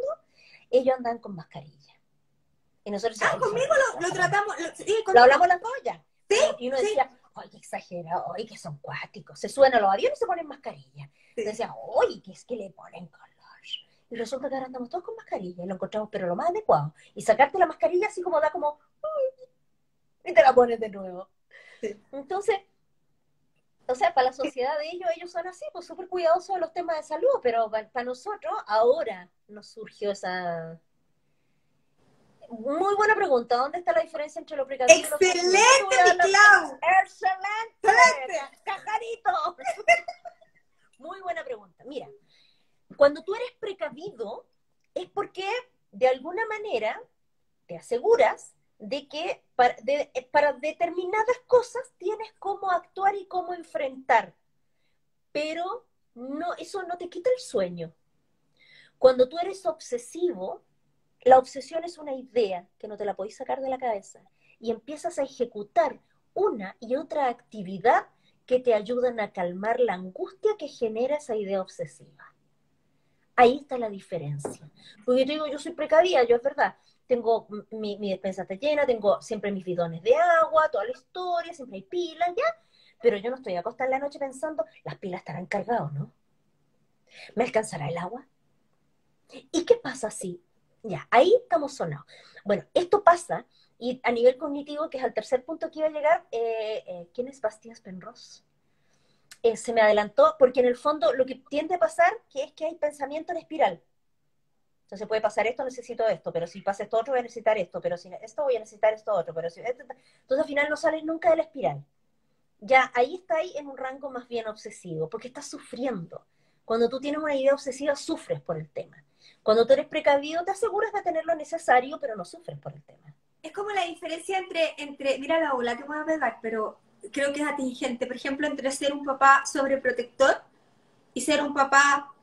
ellos andaban con mascarilla. Y nosotros Ah, decíamos, ay, conmigo los lo japoneses. tratamos. Sí, Lo conmigo. hablamos las dos ya. Sí, Y uno sí, decía, ay, qué exagerado, ay, que son cuáticos. Se suben a los aviones y se ponen mascarilla. Y sí. decía, ay, que es que le ponen color. Y resulta que ahora andamos todos con mascarilla y lo encontramos, pero lo más adecuado. Y sacarte la mascarilla así como da como, y te la pones de nuevo. Sí. Entonces, o sea, para la sociedad de ellos son así, pues súper cuidadosos de los temas de salud, pero para nosotros ahora nos surgió esa... Muy buena pregunta, ¿dónde está la diferencia entre lo precavido y lo obsesivo? Yo te Excelente, voy a dar mi la... Clau. ¡Excelente! Excelente. ¡Cajarito! Muy buena pregunta. Mira, cuando tú eres precavido es porque de alguna manera te aseguras de que para determinadas cosas tienes cómo actuar y cómo enfrentar, pero no, eso no te quita el sueño. Cuando tú eres obsesivo, la obsesión es una idea que no te la podéis sacar de la cabeza y empiezas a ejecutar una y otra actividad que te ayudan a calmar la angustia que genera esa idea obsesiva. Ahí está la diferencia. Porque yo te digo, yo soy precavida, yo es verdad. Tengo mi despensa está llena, tengo siempre mis bidones de agua, toda la historia, siempre hay pilas, ya. Pero yo no estoy acostada en la noche pensando, las pilas estarán cargadas, ¿no? ¿Me alcanzará el agua? ¿Y qué pasa si? Ya, ahí estamos sonados. Bueno, esto pasa, y a nivel cognitivo, que es al tercer punto que iba a llegar, ¿quién es Bastias Penrose? Se me adelantó, porque en el fondo lo que tiende a pasar que es que hay pensamiento en espiral. Entonces puede pasar esto, necesito esto, pero si pasa esto otro voy a necesitar esto, pero si esto voy a necesitar esto otro, pero si entonces al final no sales nunca de la espiral. Ya ahí está ahí en un rango más bien obsesivo, porque estás sufriendo. Cuando tú tienes una idea obsesiva, sufres por el tema. Cuando tú eres precavido, te aseguras de tener lo necesario, pero no sufres por el tema. Es como la diferencia mira la ola que voy a pegar, pero creo que es atingente. Por ejemplo, entre ser un papá sobreprotector y ser un papá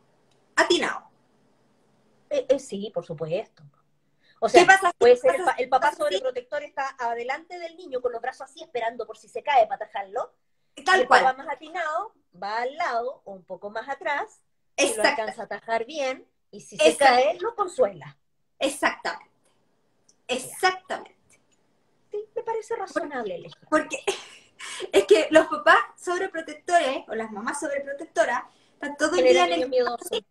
atinado. Sí, por supuesto. O ¿Qué sea, pasa si puede ser pasa el papá así? sobreprotector está adelante del niño con los brazos así esperando por si se cae para atajarlo, y Tal el papá cual. más atinado va al lado o un poco más atrás y lo Exacta, alcanza a atajar bien, y si se exact, cae, lo consuela. exactamente. Ya. Exactamente. Sí, me parece razonable el ejemplo. Porque es que los papás sobreprotectores o las mamás sobreprotectoras están todo el día Generan en niños el miedosos.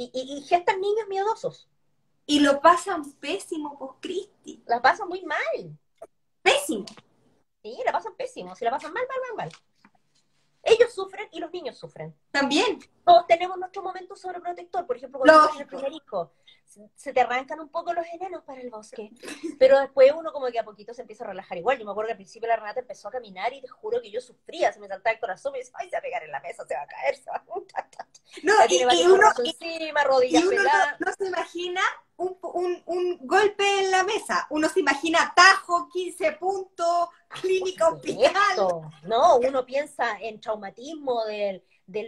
Y gestan niños miedosos. y lo pasan pésimo, pues Cristi. La pasan muy mal. Pésimo. Sí, la pasan pésimo. Si la pasan mal, mal, mal, mal. Ellos sufren y los niños sufren. También. Todos tenemos nuestro momento sobreprotector. Por ejemplo, cuando uno tiene el Lógico. primer hijo, se te arrancan un poco los enanos para el bosque. Pero después uno como que a poquito se empieza a relajar igual. Yo me acuerdo que al principio la Renata empezó a caminar y te juro que yo sufría, se me saltaba el corazón, me decía, ay, se va a pegar en la mesa, se va a caer, se va a... No, Ya tiene varios uno, porrazos encima, rodillas y uno pegadas. no se imagina un golpe en la mesa. Uno se imagina tajo, 15 puntos, Por clínica, hospital, supuesto. No, uno piensa en traumatismo del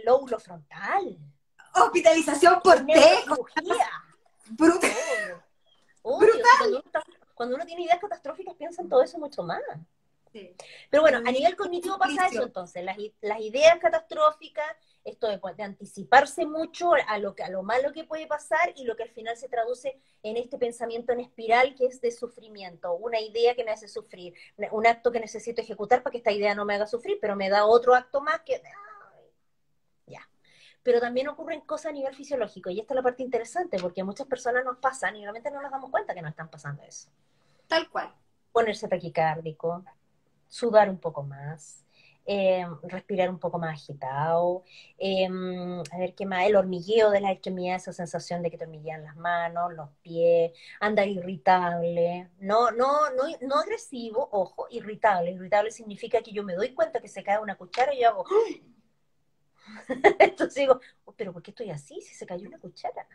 lóbulo frontal, hospitalización por en tejo. neurocirugía. Brutal. Obvio, obvio. Sí, Brutal. cuando uno tiene ideas catastróficas piensa en todo eso mucho más. Sí. Pero bueno, El a niño nivel cognitivo pasa eso juicio. entonces, las ideas catastróficas, esto de anticiparse mucho a lo malo que puede pasar y lo que al final se traduce en este pensamiento en espiral que es de sufrimiento, una idea que me hace sufrir, un acto que necesito ejecutar para que esta idea no me haga sufrir, pero me da otro acto más que... ¡ay! Ya. Pero también ocurren cosas a nivel fisiológico y esta es la parte interesante porque a muchas personas nos pasan y realmente no nos damos cuenta que nos están pasando eso. tal cual. Ponerse taquicárdico, sudar un poco más, respirar un poco más agitado, a ver qué más, el hormigueo de las extremidades, esa sensación de que te hormiguean las manos, los pies, andar irritable, no agresivo, ojo, irritable. Irritable significa que yo me doy cuenta que se cae una cuchara y yo hago, entonces digo, oh, pero ¿por qué estoy así si se cayó una cuchara?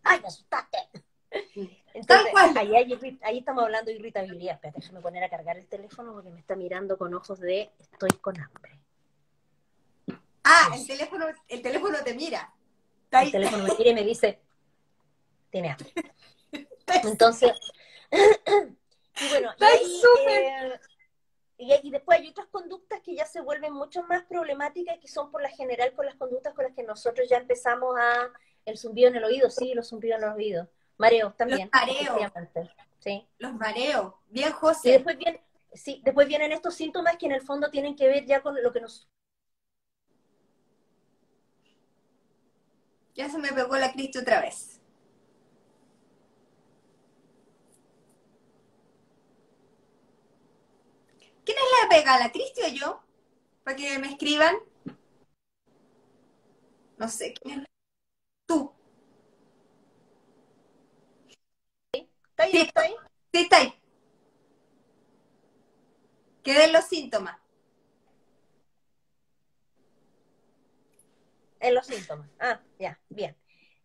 ¡Ay, me asustaste! Tal Entonces, cual. ahí estamos hablando de irritabilidad. Espérate, déjame poner a cargar el teléfono porque me está mirando con ojos de estoy con hambre. Ah, Yes. el teléfono te mira. Está El ahí. teléfono me mira y me dice, tiene hambre. Entonces, y bueno, Está ahí súper. y después hay otras conductas que ya se vuelven mucho más problemáticas y que son por la general con las conductas con las que nosotros ya empezamos a, el zumbido en el oído, sí, los zumbidos en el oído. Mareos Los también, mareos. efectivamente, sí. Los mareos. Bien, Y José. después vienen estos síntomas que en el fondo tienen que ver ya con lo que nos... Ya se me pegó la Cristi otra vez. ¿Quién es la pega? ¿La Cristi o yo? Para que me escriban. No sé quién es. Tú. ¿Está ahí o Sí, no está ahí? sí, está ahí. ¿Qué den los síntomas? En los síntomas. Ah, ya, bien.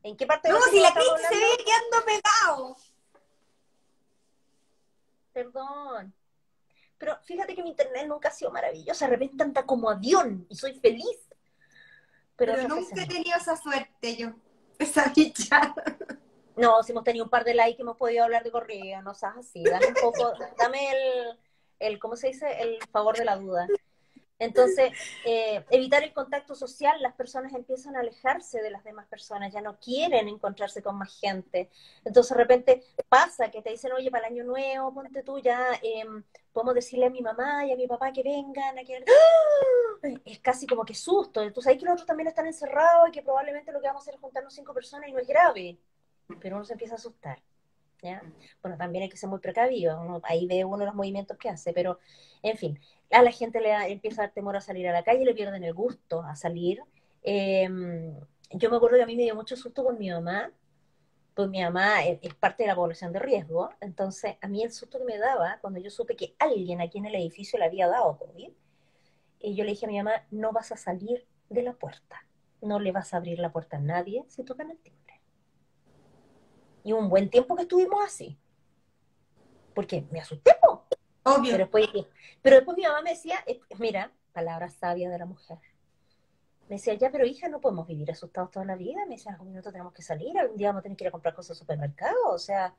¿En qué parte de No, los si síntomas la estamos Cristi se hablando? ve quedando pegado. Perdón. Pero fíjate que mi internet nunca ha sido maravillosa. De repente anda como avión y soy feliz. Pero Pero otras veces nunca he no. tenido esa suerte yo. Esa dicha. No, si hemos tenido un par de likes hemos podido hablar de correo, no seas así. Dame un poco, dame ¿cómo se dice? El favor de la duda. Entonces, evitar el contacto social, las personas empiezan a alejarse de las demás personas, ya no quieren encontrarse con más gente. Entonces, de repente pasa que te dicen, oye, para el año nuevo, ponte tú ya, podemos decirle a mi mamá y a mi papá que vengan, ¡Ah! Es casi como que susto. Tú sabes que los otros también están encerrados y que probablemente lo que vamos a hacer es juntarnos 5 personas y no es grave, pero uno se empieza a asustar. ¿Ya? Bueno, también hay que ser muy precavido, ahí ve uno los movimientos que hace, pero en fin, a la gente empieza a dar temor a salir a la calle, le pierden el gusto a salir. Eh, yo me acuerdo que a mí me dio mucho susto con mi mamá, pues mi mamá es parte de la población de riesgo, entonces a mí el susto que me daba cuando yo supe que alguien aquí en el edificio le había dado COVID, y yo le dije a mi mamá, no vas a salir de la puerta, no le vas a abrir la puerta a nadie si tocan el timbre. Y un buen tiempo que estuvimos así, porque me asusté, po. Obvio. Pero después mi mamá me decía, mira, palabras sabias de la mujer. Me decía, ya, pero hija, no podemos vivir asustados toda la vida. Me decía, algún minuto tenemos que salir, algún día vamos a tener que ir a comprar cosas al supermercado. O sea,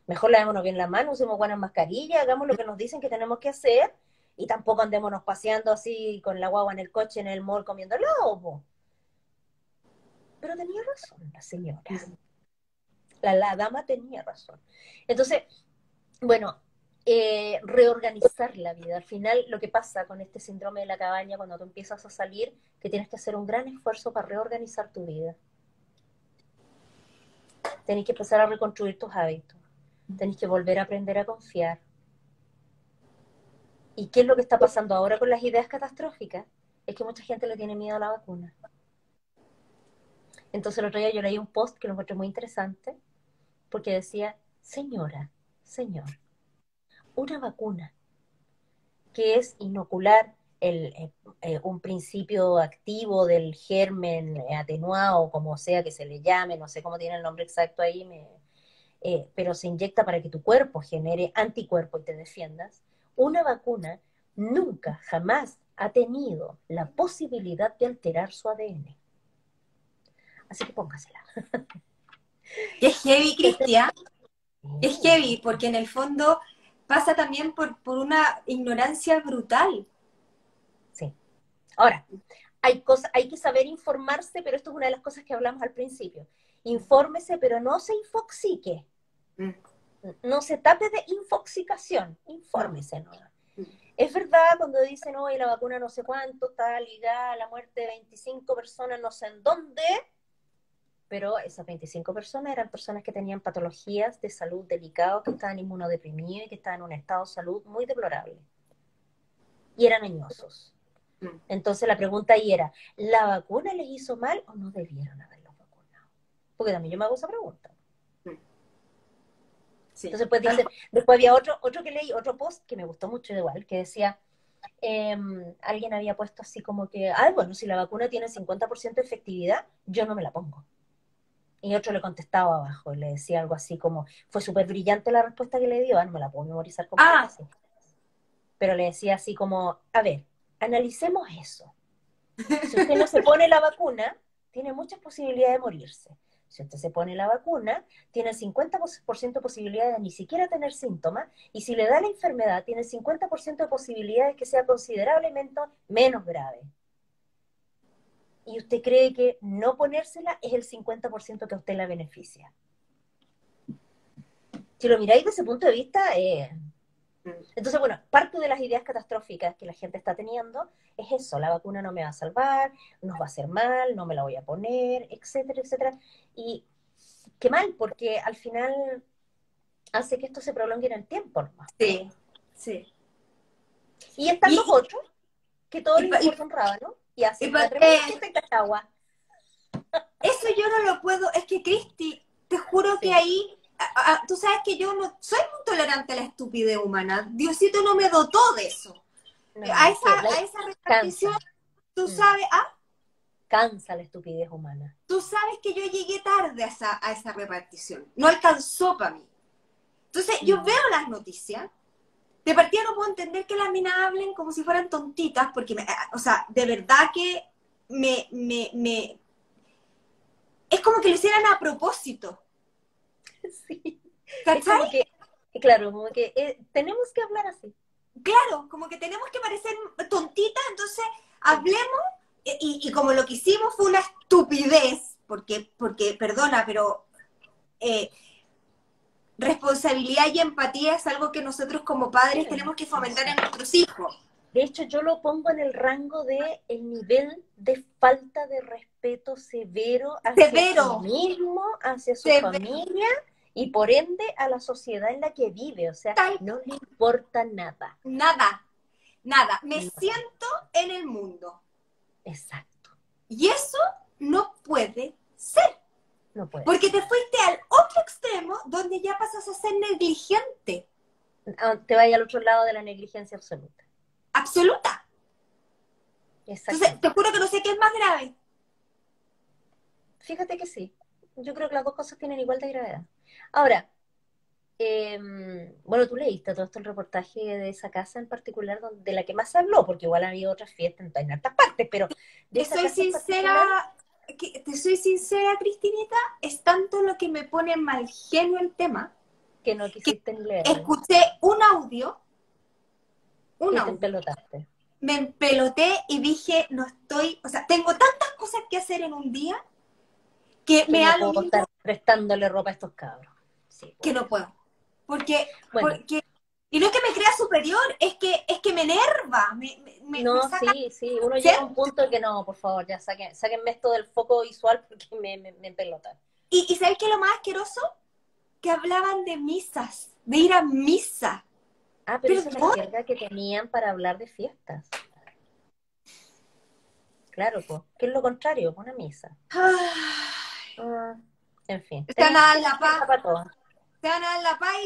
mejor lavémonos bien la mano, usemos buenas mascarillas, hagamos lo que nos dicen que tenemos que hacer y tampoco andémonos paseando así con la guagua en el coche, en el mall, comiendo helado, po. Pero tenía razón la señora. La dama tenía razón. Entonces, bueno, reorganizar la vida. Al final, lo que pasa con este síndrome de la cabaña, cuando tú empiezas a salir, que tienes que hacer un gran esfuerzo para reorganizar tu vida. Tenés que empezar a reconstruir tus hábitos. Tenés que volver a aprender a confiar. ¿Y qué es lo que está pasando ahora con las ideas catastróficas? Es que mucha gente le tiene miedo a la vacuna. Entonces el otro día yo leí un post que lo encontré muy interesante, porque decía, señora, señor, una vacuna que es inocular un principio activo del germen atenuado, como sea que se le llame, no sé cómo tiene el nombre exacto ahí, pero se inyecta para que tu cuerpo genere anticuerpos y te defiendas. Una vacuna nunca, jamás ha tenido la posibilidad de alterar su ADN. Así que póngasela. Que es heavy, Cristian. Es heavy, porque en el fondo pasa también por una ignorancia brutal. Sí. Ahora, hay que saber informarse, pero esto es una de las cosas que hablamos al principio. Infórmese, pero no se infoxique. Mm. No se tape de infoxicación. Infórmese, ¿no? Es verdad cuando dicen, hoy la vacuna no sé cuánto está ligada a la muerte de 25 personas no sé en dónde. pero esas 25 personas eran personas que tenían patologías de salud delicadas, que estaban inmunodeprimidos y que estaban en un estado de salud muy deplorable. Y eran añosos. Entonces la pregunta ahí era, ¿la vacuna les hizo mal o no debieron haberlos vacunado? Porque también yo me hago esa pregunta. Sí. Entonces después había otro que leí, otro post que me gustó mucho igual, que decía, alguien había puesto así como que, bueno, si la vacuna tiene 50% de efectividad, yo no me la pongo. Y otro le contestaba abajo, y le decía algo así como, fue súper brillante la respuesta que le dio, no me la puedo memorizar completa así. Pero le decía así como, a ver, analicemos eso. Si usted no se pone la vacuna, tiene muchas posibilidades de morirse. Si usted se pone la vacuna, tiene 50% de posibilidades de ni siquiera tener síntomas, y si le da la enfermedad, tiene 50% de posibilidades de que sea considerablemente menos grave. Y usted cree que no ponérsela es el 50% que a usted la beneficia. Si lo miráis desde ese punto de vista, entonces, bueno, parte de las ideas catastróficas que la gente está teniendo es eso, la vacuna no me va a salvar, nos va a hacer mal, no me la voy a poner, etcétera, etcétera. Y qué mal, porque al final hace que esto se prolongue en el tiempo nomás. Sí, sí. Y están los otros, que todos les importa un rábano, y hacen una tremenda fiesta en Cachagua. Eso yo no lo puedo, es que Cristi, te juro que ahí, tú sabes que yo no soy muy tolerante a la estupidez humana. Diosito no me dotó de eso. A esa repartición, tú sabes, cansa la estupidez humana. Tú sabes que yo llegué tarde a esa repartición. No alcanzó para mí. Entonces, yo veo las noticias. De partida no puedo entender que las minas hablen como si fueran tontitas, porque, o sea, de verdad que es como que lo hicieran a propósito. Sí. ¿Cachai? Es como que, claro, como que tenemos que hablar así. Claro, como que tenemos que parecer tontitas, entonces hablemos, y como lo que hicimos fue una estupidez, porque perdona, pero responsabilidad y empatía es algo que nosotros como padres tenemos que fomentar en nuestros hijos. De hecho, yo lo pongo en el rango de el nivel de falta de respeto severo hacia sí mismo, hacia su familia y por ende a la sociedad en la que vive. O sea, no le importa nada. Nada. Me siento en el mundo. Exacto. Y eso no puede ser. No puede. Porque te fuiste al otro extremo donde ya pasas a ser negligente. Te vayas al otro lado de la negligencia absoluta. Absoluta. Entonces, te juro que no sé qué es más grave. Fíjate que sí. Yo creo que las dos cosas tienen igual de gravedad. Ahora, bueno, tú leíste todo esto el reportaje de esa casa en particular, de la que más se habló, porque igual ha habido otras fiestas en hartas partes, pero de esa casa en particular... Te soy sincera, Cristinita, es tanto lo que me pone mal genio el tema, que no quisiste ni leer. Escuché un audio, y te empelotaste. Me empeloté y dije, no estoy, o sea, tengo tantas cosas que hacer en un día que me no da lo puedo mismo. Estar prestándole ropa a estos cabros. Sí, que no puedo. Porque y no es que me crea superior, es que me enerva. Me saca... sí, uno llega a un punto que no, por favor, ya sáquenme esto del foco visual porque me empelota. ¿Y sabes qué es lo más asqueroso? Que hablaban de misas, de ir a misa. Pero esa es la jerga que tenían para hablar de fiestas. Claro, pues, ¿qué es lo contrario? Una misa. En fin. Se van a dar la paz. Se van a dar la paz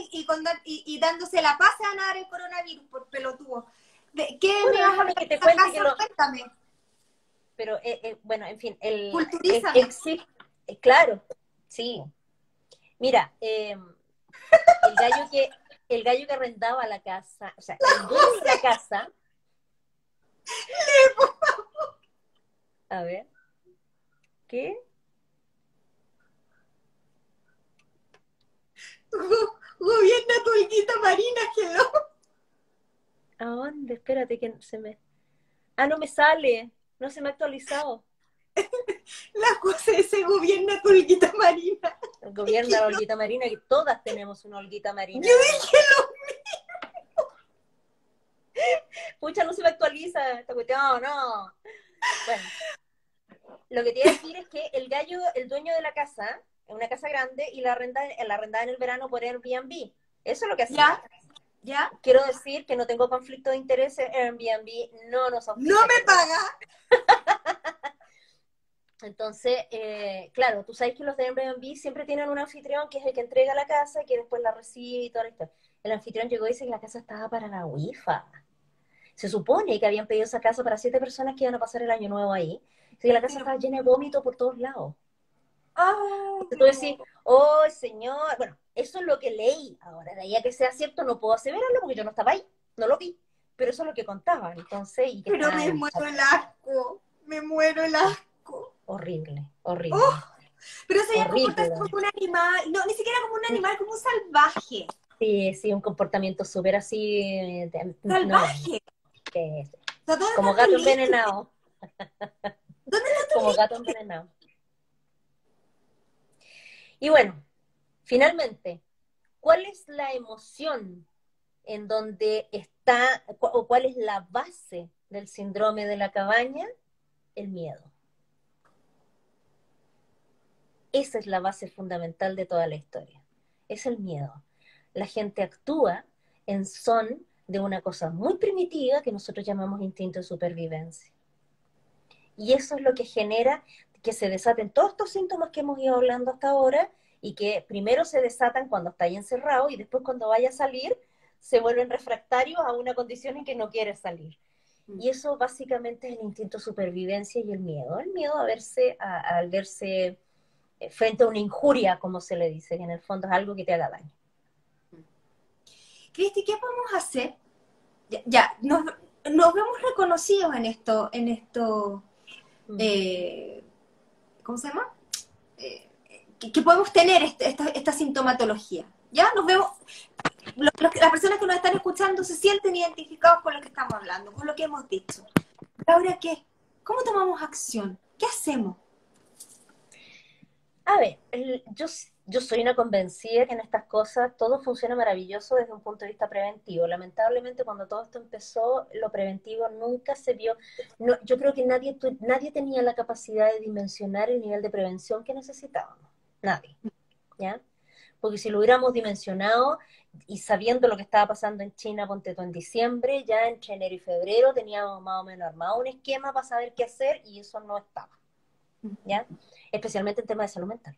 y dándose la paz se van a dar el coronavirus por pelotudo. ¿Qué me vas a hablar? Que te cuente que Cuéntame. Pero, bueno, en fin. Culturízame. Claro, sí. Mira, el gallo que arrendaba la casa, o sea, el dueño de la casa... A ver. ¿Qué? Gobierna tu Olguita Marina, hello. ¿A dónde? Espérate que se me... no me sale. No se me ha actualizado. La cosa es ese gobierna tu Olguita Marina. El gobierno de la Olguita Marina, que todas tenemos una Olguita Marina. Yo dije lo mismo. Pucha, no se me actualiza esta cuestión, no. Bueno. Lo que te iba a decir es que el gallo, el dueño de la casa, es una casa grande, y la arrendaba en el verano por Airbnb. Eso es lo que hacía. ¿Ya? ¿Ya? Quiero decir que no tengo conflicto de intereses, Airbnb no nos ¡No auspicia. me paga! Entonces, claro, tú sabes que los de Airbnb siempre tienen un anfitrión que es el que entrega la casa y que después la recibe y toda la historia. El anfitrión llegó y dice que la casa estaba para la Wi-Fi. Se supone que habían pedido esa casa para 7 personas que iban a pasar el año nuevo ahí. Así que la casa Pero, estaba llena de vómito por todos lados. ¡ay, Entonces tú decís, no! oh, señor, bueno, eso es lo que leí. Ahora, de ahí a que sea cierto, no puedo aseverarlo porque yo no estaba ahí, no lo vi. Pero eso es lo que contaban, entonces, y que Pero estaba me el muero chat el asco. Me muero el asco. horrible, ¡Oh! horrible, Pero se veía comportarse horrible. como un animal. No, ni siquiera como un animal, como un salvaje. Sí, sí, un comportamiento súper así, no, ¡Salvaje! que O sea, ¿dónde como están tus gato límites? envenenado, ¿Dónde están tus como gato límites? envenenado. Y bueno, finalmente, ¿cuál es la emoción en donde está, o cuál es la base del síndrome de la cabaña? El miedo. Esa es la base fundamental de toda la historia. Es el miedo. La gente actúa en son de una cosa muy primitiva que nosotros llamamos instinto de supervivencia. Y eso es lo que genera que se desaten todos estos síntomas que hemos ido hablando hasta ahora y que primero se desatan cuando está ahí encerrado y después cuando vaya a salir se vuelven refractarios a una condición en que no quiere salir. Y eso básicamente es el instinto de supervivencia y el miedo a verse, al verse frente a una injuria, como se le dice, que en el fondo es algo que te haga daño. Cristi, ¿qué podemos hacer? Ya, nos vemos reconocidos en esto, eh, ¿cómo se llama? Que podemos tener esta sintomatología. ¿Ya? Nos vemos, las personas que nos están escuchando se sienten identificados con lo que estamos hablando, con lo que hemos dicho. ¿Pero ahora qué? ¿Cómo tomamos acción? ¿Qué hacemos? A ver, yo soy una convencida que en estas cosas todo funciona maravilloso desde un punto de vista preventivo. Lamentablemente, cuando todo esto empezó, lo preventivo nunca se vio. No, yo creo que nadie tenía la capacidad de dimensionar el nivel de prevención que necesitábamos. Nadie, ¿ya? Porque si lo hubiéramos dimensionado y sabiendo lo que estaba pasando en China, ponte tú en diciembre, ya entre enero y febrero teníamos más o menos armado un esquema para saber qué hacer y eso no estaba, ¿ya? Especialmente en temas de salud mental.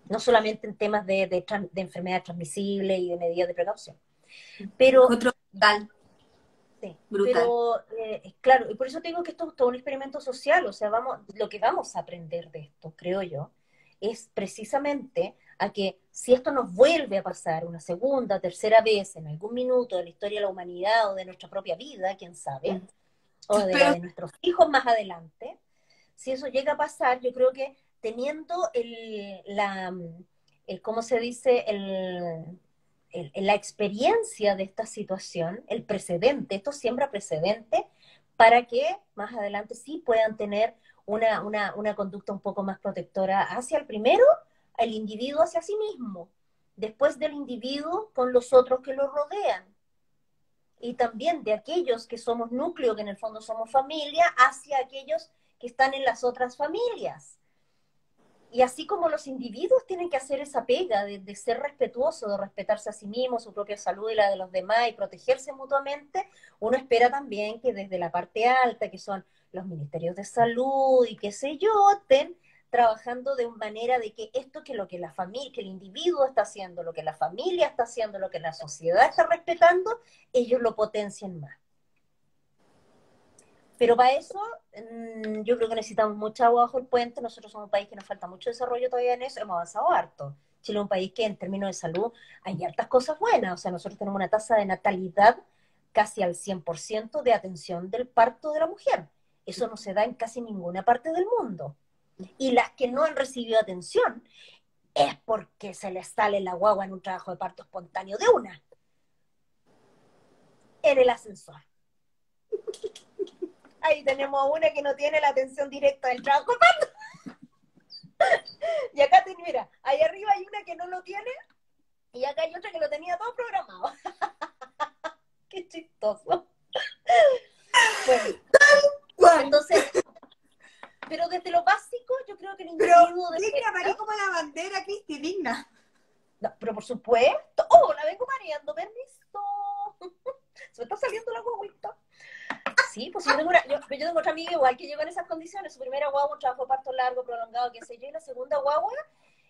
No solamente en temas de enfermedades transmisibles y de medidas de precaución. Pero, Encuentro brutal, sí, brutal. pero claro, y por eso te digo que esto es todo un experimento social, o sea, lo que vamos a aprender de esto, creo yo, es precisamente a que si esto nos vuelve a pasar una segunda, tercera vez en algún minuto de la historia de la humanidad o de nuestra propia vida, quién sabe, o Yo de la espero, de nuestros hijos más adelante, si eso llega a pasar, yo creo que teniendo ¿cómo se dice? La experiencia de esta situación, el precedente, esto siembra precedente para que más adelante sí puedan tener una conducta un poco más protectora hacia el primero, el individuo hacia sí mismo, después del individuo con los otros que lo rodean, y también de aquellos que somos núcleo, que en el fondo somos familia, hacia aquellos que están en las otras familias. Y así como los individuos tienen que hacer esa pega de ser respetuosos, de respetarse a sí mismos, su propia salud y la de los demás y protegerse mutuamente, uno espera también que desde la parte alta, que son los ministerios de salud y qué sé yo, estén trabajando de manera de que esto que lo que la familia, que el individuo está haciendo, lo que la familia está haciendo, lo que la sociedad está respetando, ellos lo potencien más. Pero para eso yo creo que necesitamos mucha agua bajo el puente. Nosotros somos un país que nos falta mucho desarrollo todavía en eso. Hemos avanzado harto. Chile es un país que en términos de salud hay hartas cosas buenas. O sea, nosotros tenemos una tasa de natalidad casi al 100% de atención del parto de la mujer. Eso no se da en casi ninguna parte del mundo. Y las que no han recibido atención es porque se les sale la guagua en un trabajo de parto espontáneo de una, en el ascensor. Ahí tenemos una que no tiene la atención directa del trabajo de parto. Y acá, mira, ahí arriba hay una que no lo tiene y acá hay otra que lo tenía todo programado. Qué chistoso. Bueno, entonces, pero desde supuesto. Oh, la vengo mareando, permiso. Se me está saliendo la guaguita. Sí, pues yo tengo otra amiga igual que llegó en esas condiciones. Su primera guagua, un trabajo de parto largo, prolongado, qué sé yo, y la segunda guagua,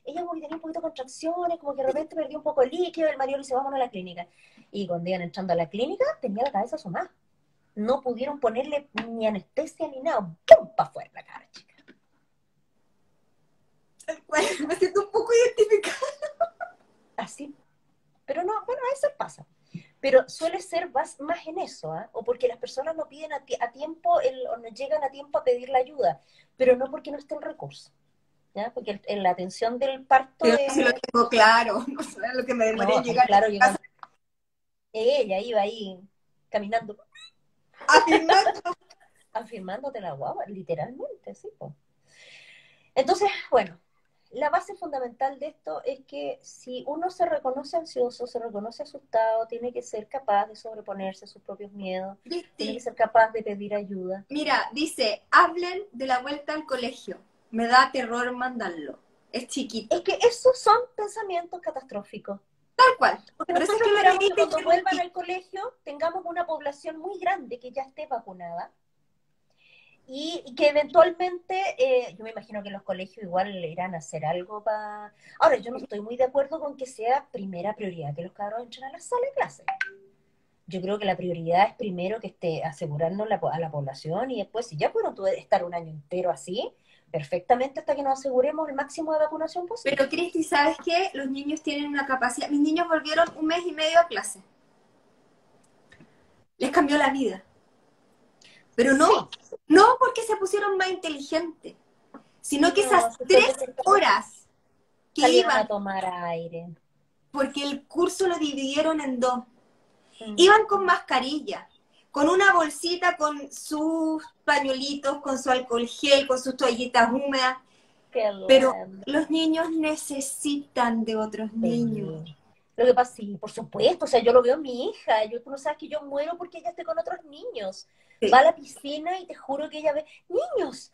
ella como que tenía un poquito de contracciones, como que de repente perdió un poco el líquido, el marido le dice, vámonos a la clínica. Y cuando iban entrando a la clínica, tenía la cabeza asomada. No pudieron ponerle ni anestesia ni nada. ¡Pum! Pa' afuera la cara, chica. Me siento un poco identificada. Así. Pero no, bueno, a veces pasa. Pero suele ser más en eso, ¿eh? O porque las personas no piden a tiempo, o no llegan a tiempo a pedir la ayuda, pero no porque no esté el recurso, ¿ya? Porque la atención del parto Pero es... si lo tengo claro, no sé lo que me demoré en No, llegar claro, a casa ella iba ahí caminando, afirmando. afirmándote la guagua, literalmente, sí, po. Entonces, bueno, la base fundamental de esto es que si uno se reconoce ansioso, se reconoce asustado, tiene que ser capaz de sobreponerse a sus propios miedos, tiene que Cristi, ser capaz de pedir ayuda. mira, dice, hablen de la vuelta al colegio. Me da terror mandarlo. Es Es chiquito. que esos son pensamientos catastróficos. Tal cual. Porque Por eso es nosotros que lo esperamos leí que y cuando vuelvan interrumpí. al colegio tengamos una población muy grande que ya esté vacunada y que eventualmente, yo me imagino que los colegios igual le irán a hacer algo para... Ahora, yo no estoy muy de acuerdo con que sea primera prioridad que los cabros entren a la sala de clase. Yo creo que la prioridad es primero que esté asegurarnos a la población y después, si ya pudieron estar un año entero así, perfectamente hasta que nos aseguremos el máximo de vacunación posible. Pero Cristi, ¿sabes qué? Los niños tienen una capacidad. Mis niños volvieron 1 mes y medio a clase. Les cambió la vida. Pero Sí, no porque se pusieron más inteligentes, sino que no, esas si fue 3 horas que salieron a iban, tomar aire. porque el curso lo dividieron en 2, Mm. iban con mascarilla, con una bolsita con sus pañuelitos, con su alcohol gel, con sus toallitas húmedas, Qué pero lindo. los niños necesitan de otros niños. Sí. Lo que pasa, sí, por supuesto, o sea, yo lo veo en mi hija, tú no sabes que yo muero porque ella esté con otros niños. Va Sí, a la piscina y te juro que ella ve, niños,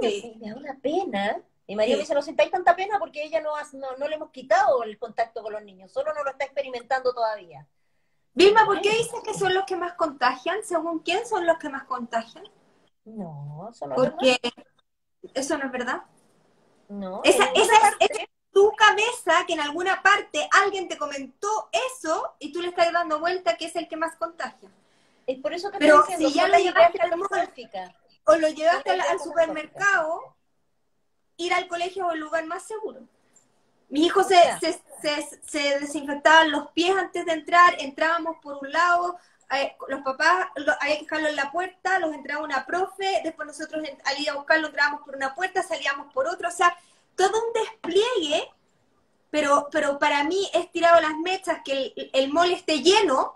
niños, sí, y me da una pena. Mi marido me sí. dice, no sintáis tanta pena porque ella no le hemos quitado el contacto con los niños, solo no lo está experimentando todavía. Pero Vilma, ¿por qué bueno, dices que son los que más contagian? ¿Según quién son los que más contagian? no, eso no es verdad. Porque eso no es verdad. No, en Esa, ninguna esa es parte. tu cabeza que en alguna parte alguien te comentó eso y tú le estás dando vuelta que es el que más contagia. Es por eso que estoy Pero diciendo, si ya son lo las ideas llevaste al mall catastróficas. o lo Son llevaste las ideas al catastróficas. supermercado, ir al colegio es el lugar más seguro. Mi hijo O sea, se desinfectaban los pies antes de entrar, entrábamos por un lado, los papás había que dejarlo en la puerta, los entraba una profe, después nosotros al ir a buscarlo entrábamos por una puerta, salíamos por otra, o sea, todo un despliegue, pero para mí es tirado las mechas que el mall esté lleno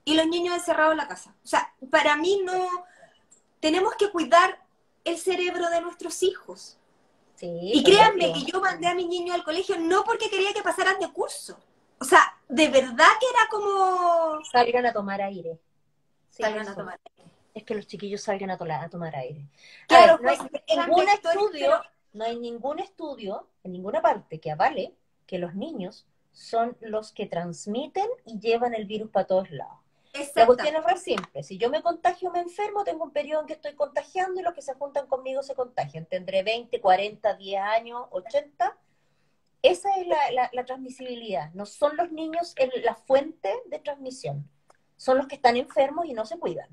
y los niños encerrados en la casa. O sea, para mí no, tenemos que cuidar el cerebro de nuestros hijos. sí, Y pues créanme lógico. que yo mandé a mis niños al colegio no porque quería que pasaran de curso. O sea, de verdad que era como... Salgan a tomar aire. Sí, Salgan a eso. tomar. Es que los chiquillos salgan a tomar aire. A ver, Claro, no hay cosas que eran ningún vectores, pero... estudio, no hay ningún estudio en ninguna parte que avale que los niños son los que transmiten y llevan el virus para todos lados. La cuestión es Exactamente. re simple. Si yo me contagio, me enfermo, tengo un periodo en que estoy contagiando y los que se juntan conmigo se contagian. Tendré 20, 40, 10 años, 80. Esa es la transmisibilidad. No son los niños la fuente de transmisión. Son los que están enfermos y no se cuidan.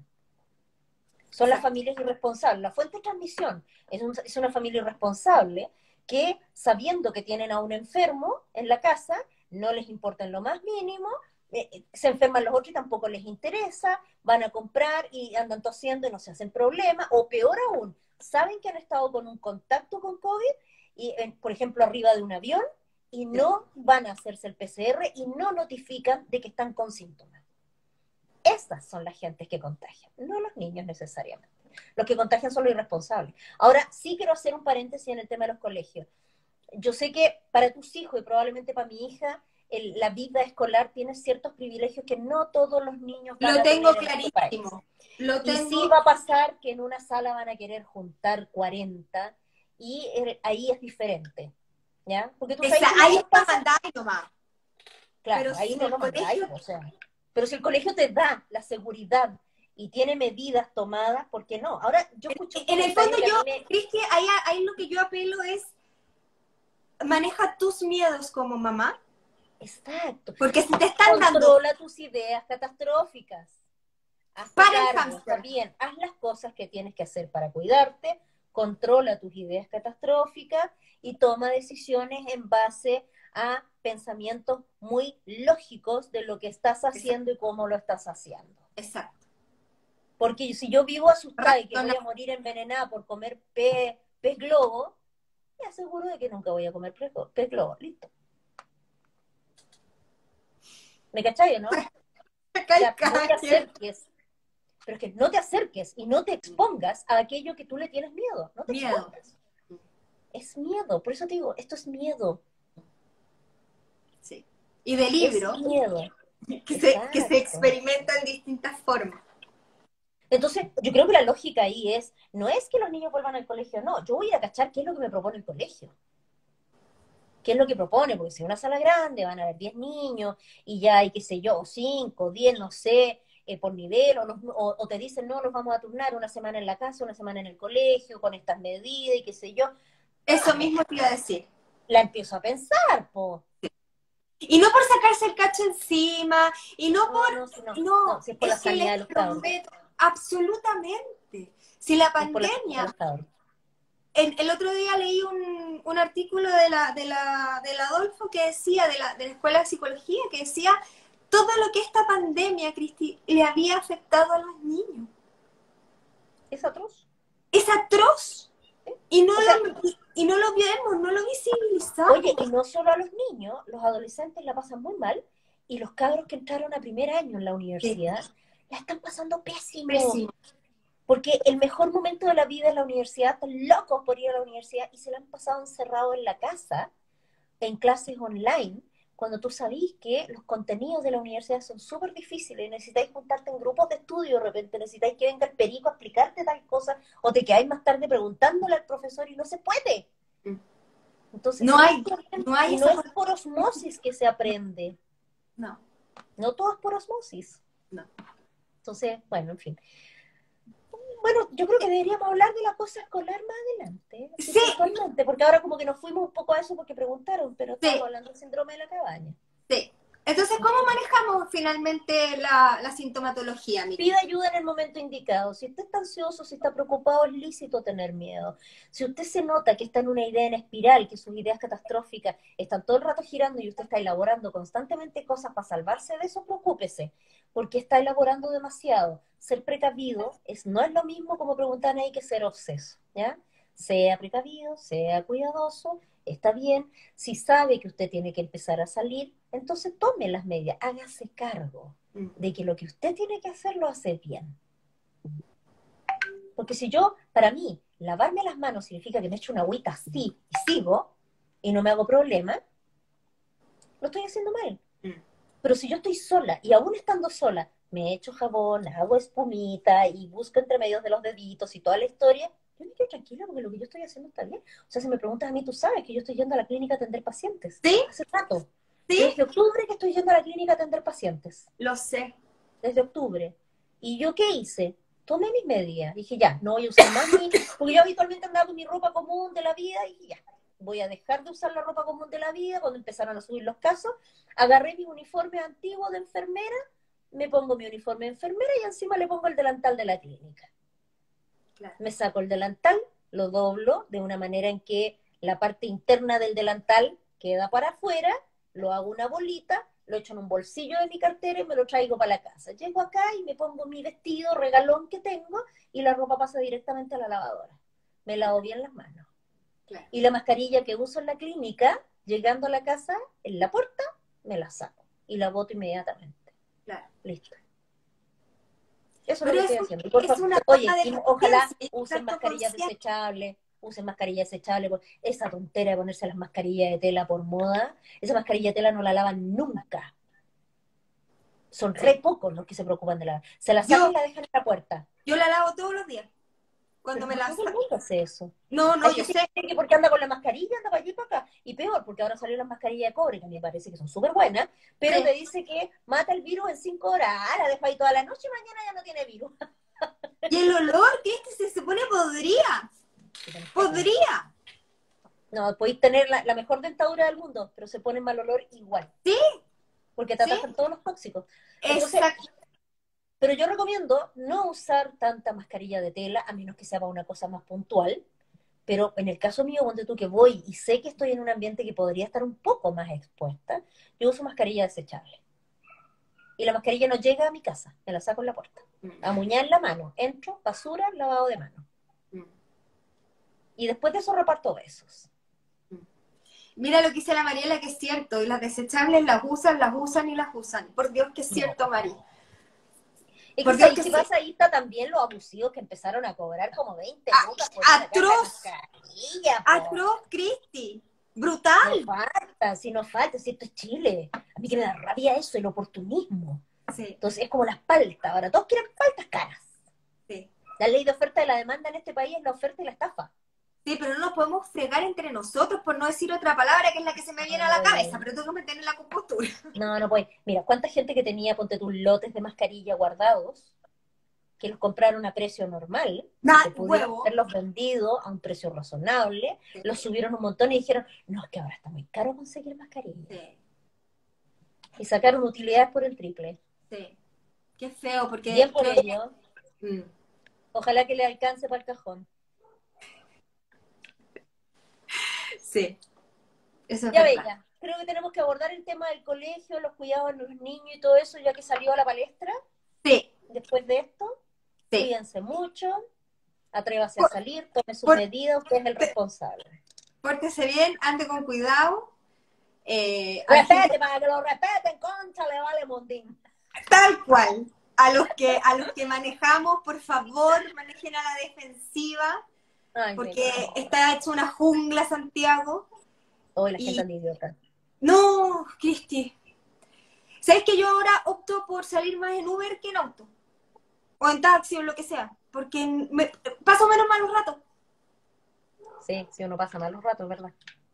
Son las Exacto. familias irresponsables. La fuente de transmisión es una familia irresponsable que, sabiendo que tienen a un enfermo en la casa, no les importa en lo más mínimo, se enferman los otros y tampoco les interesa, van a comprar y andan tosiendo y no se hacen problema, o peor aún, saben que han estado con un contacto con COVID, y, por ejemplo, arriba de un avión, y Sí. no van a hacerse el PCR y no notifican de que están con síntomas. Esas son las gentes que contagian, no los niños necesariamente. Los que contagian son los irresponsables. Ahora, sí quiero hacer un paréntesis en el tema de los colegios. Yo sé que para tus hijos y probablemente para mi hija, la vida escolar tiene ciertos privilegios que no todos los niños van Lo a tengo tener en este país. clarísimo. Lo Y sí tengo... va a pasar que en una sala van a querer juntar 40 y ahí es diferente. ¿Ya? Porque tú sabes que los Ahí está papás mandando nomás. Claro, pero ahí si no el lo mandáis, colegio, o sea. Pero si el colegio te da la seguridad y tiene medidas tomadas, ¿por qué no? Ahora, yo escuché un en el fondo comentario que a yo, mí me... Cristi, ahí lo que yo apelo es, maneja tus miedos como mamá, Exacto. porque si te están dando, Controla tus ideas catastróficas. Hazte para el cargo, está hámster, bien. Haz las cosas que tienes que hacer para cuidarte, controla tus ideas catastróficas y toma decisiones en base a pensamientos muy lógicos de lo que estás exacto, haciendo y cómo lo estás haciendo. exacto. Porque si yo vivo asustada y que voy Razona- a morir envenenada por comer pez globo, me aseguro de que nunca voy a comer pez globo. Listo. ¿Me cachai o no? O sea, no te Cada quien. acerques, pero es que no te acerques y no te expongas a aquello que tú le tienes miedo. No te Miedo. expongas. Es miedo. Por eso te digo, esto es miedo. Sí. Y de Es libro, miedo. que se Exacto. experimenta en distintas formas. Entonces, yo creo que la lógica ahí es, no es que los niños vuelvan al colegio, no. Yo voy a cachar qué es lo que me propone el colegio. ¿Qué es lo que propone? Porque si es una sala grande van a haber 10 niños y ya hay, qué sé yo, 5, 10, no sé, por nivel, o te dicen, no, los vamos a turnar una semana en la casa, una semana en el colegio, con estas medidas y qué sé yo. Eso mismo te iba a decir. La empiezo a pensar, po. Y no por sacarse el cacho encima, y no No, no, si por... no, No, no, si es por la es que sanidad les de los cabros, prometo, absolutamente. Si la si es por la sanidad de pandemia... los cabros. El otro día leí un artículo del Adolfo que decía, de la Escuela de Psicología, que decía todo lo que esta pandemia, Cristi, le había afectado a los niños. Es atroz. Es atroz. ¿Sí? Y no O sea, y no lo vemos, no lo oye, visibilizamos. y no solo a los niños, los adolescentes la pasan muy mal, y los cabros que entraron a primer año en la Sí, universidad la están pasando pésimo. pésimo. Porque el mejor momento de la vida es la universidad, están locos por ir a la universidad y se la han pasado encerrados en la casa, en clases online, cuando tú sabís que los contenidos de la universidad son súper difíciles y necesitáis juntarte en grupos de estudio, de repente necesitáis que venga el perico a explicarte tal cosa, o te quedáis más tarde preguntándole al profesor y no se puede. Entonces, No si hay, esto bien, no hay y no esa es conexión. por osmosis que se aprende, No, no todo es por osmosis. no. Entonces, bueno, en fin. Bueno, yo creo que deberíamos hablar de la cosa escolar más adelante, así Sí, puntualmente, porque ahora como que nos fuimos un poco a eso porque preguntaron, pero estábamos sí, hablando del síndrome de la cabaña. sí. Entonces, ¿cómo manejamos finalmente la sintomatología, Pida Miki? ayuda en el momento indicado. Si usted está ansioso, si está preocupado, es lícito tener miedo. Si usted se nota que está en una idea en espiral, que sus ideas catastróficas están todo el rato girando y usted está elaborando constantemente cosas para salvarse de eso, preocúpese, porque está elaborando demasiado. Ser precavido no es lo mismo como preguntar ahí que ser obseso, ¿ya? Sea precavido, sea cuidadoso, está bien. Si sabe que usted tiene que empezar a salir, entonces tome las medidas, hágase cargo de que lo que usted tiene que hacer lo hace bien. Porque si yo, para mí, lavarme las manos significa que me echo una agüita así y sigo y no me hago problema, lo estoy haciendo mal. Pero si yo estoy sola y aún estando sola, me echo jabón, hago espumita y busco entre medios de los deditos y toda la historia, yo me quedo tranquila porque lo que yo estoy haciendo está bien. O sea, si me preguntas a mí, tú sabes que yo estoy yendo a la clínica a atender pacientes. ¿Sí? Hace rato. ¿Sí? Yo desde octubre que estoy yendo a la clínica a atender pacientes. Lo sé. Desde octubre. ¿Y yo qué hice? Tomé mis medidas. Dije, ya, no voy a usar más porque yo habitualmente andaba con mi ropa común de la vida, y dije, ya, voy a dejar de usar la ropa común de la vida. Cuando empezaron a subir los casos, agarré mi uniforme antiguo de enfermera, me pongo mi uniforme de enfermera y encima le pongo el delantal de la clínica. Claro. Me saco el delantal, lo doblo de una manera en que la parte interna del delantal queda para afuera, lo hago una bolita, lo echo en un bolsillo de mi cartera y me lo traigo para la casa. Llego acá y me pongo mi vestido regalón que tengo y la ropa pasa directamente a la lavadora. Me lavo bien las manos. Claro. Y la mascarilla que uso en la clínica, llegando a la casa, en la puerta, me la saco y la boto inmediatamente. Claro. Listo. Eso es lo Pero que estoy haciendo. Por es favor, una cosa oye, de y ojalá conciencia, usen tanto mascarillas consciente. desechables, usen mascarillas desechables. Esa tontera de ponerse las mascarillas de tela por moda, esa mascarilla de tela no la lavan nunca. Son Sí. re pocos los que se preocupan de lavar. Se la sacan Yo, y la dejan en la puerta. yo la lavo todos los días. cuando Pero me no la... todo el mundo hace eso. No, no, Hay yo gente sé. que porque anda con la mascarilla, anda para allí y para acá. Y peor, porque ahora salieron las mascarillas de cobre, que a mí me parece que son súper buenas, pero Sí. te dice que mata el virus en 5 horas. Ah, la dejo ahí toda la noche y mañana ya no tiene virus. Y el olor, que se pone podría. Podría. No, podéis tener la mejor dentadura del mundo, pero se pone mal olor igual. Sí, Porque te sí, atajan todos los tóxicos. Entonces, exacto. pero yo recomiendo no usar tanta mascarilla de tela, a menos que sea para una cosa más puntual. Pero en el caso mío, cuando tú que voy y sé que estoy en un ambiente que podría estar un poco más expuesta, yo uso mascarilla desechable. Y la mascarilla no llega a mi casa, me la saco en la puerta. Amuñar la mano, entro, basura, lavado de mano. Y después de eso reparto besos. Mira lo que dice la Mariela, que es cierto, y las desechables las usan y las usan. Por Dios que es cierto, Mari. Es Por que Dios ahí que si sí. vas ahí está también los abusivos que empezaron a cobrar como 20 lucas por una caja de Atroz, mascarilla, po. atroz, Cristi. Brutal. No falta, si esto es Chile. A mí que me da rabia eso, el oportunismo. Sí, Entonces es como las paltas, ahora todos quieren paltas caras. sí. La ley de oferta y la demanda en este país es la oferta y la estafa. Sí, pero no nos podemos fregar entre nosotros por no decir otra palabra que es la que se me viene a la cabeza, pero tengo que mantener la compostura. No puede. Mira, ¿cuánta gente que tenía, ponte tus lotes de mascarilla guardados, que los compraron a precio normal, que pudieron Huevo. haberlos vendido a un precio razonable, los subieron un montón y dijeron, no, es que ahora está muy caro conseguir mascarilla. Sí, Y sacaron utilidades por el triple. sí. Qué feo, porque Bien por creo ello. que... Ojalá que le alcance para el cajón. Sí, eso es Ya verdad. Bella, creo que tenemos que abordar el tema del colegio, los cuidados de los niños y todo eso, ya que salió a la palestra. Sí, Después de esto, sí. cuídense mucho, atrévase a salir, tome sus Por- medidas, usted es el responsable. Pórtese bien, ande con cuidado. A la gente Respete, para que lo respeten, concha, le vale mondín. tal cual. A los que manejamos, por favor, manejen a la defensiva, Ay, porque nena. está hecho una jungla Santiago. Hoy la Y gente anda idiota. no, Cristi. ¿Sabes que yo ahora opto por salir más en Uber que en auto? O en taxi o lo que sea. Porque paso menos malos ratos. Sí, uno pasa malos ratos, ¿verdad?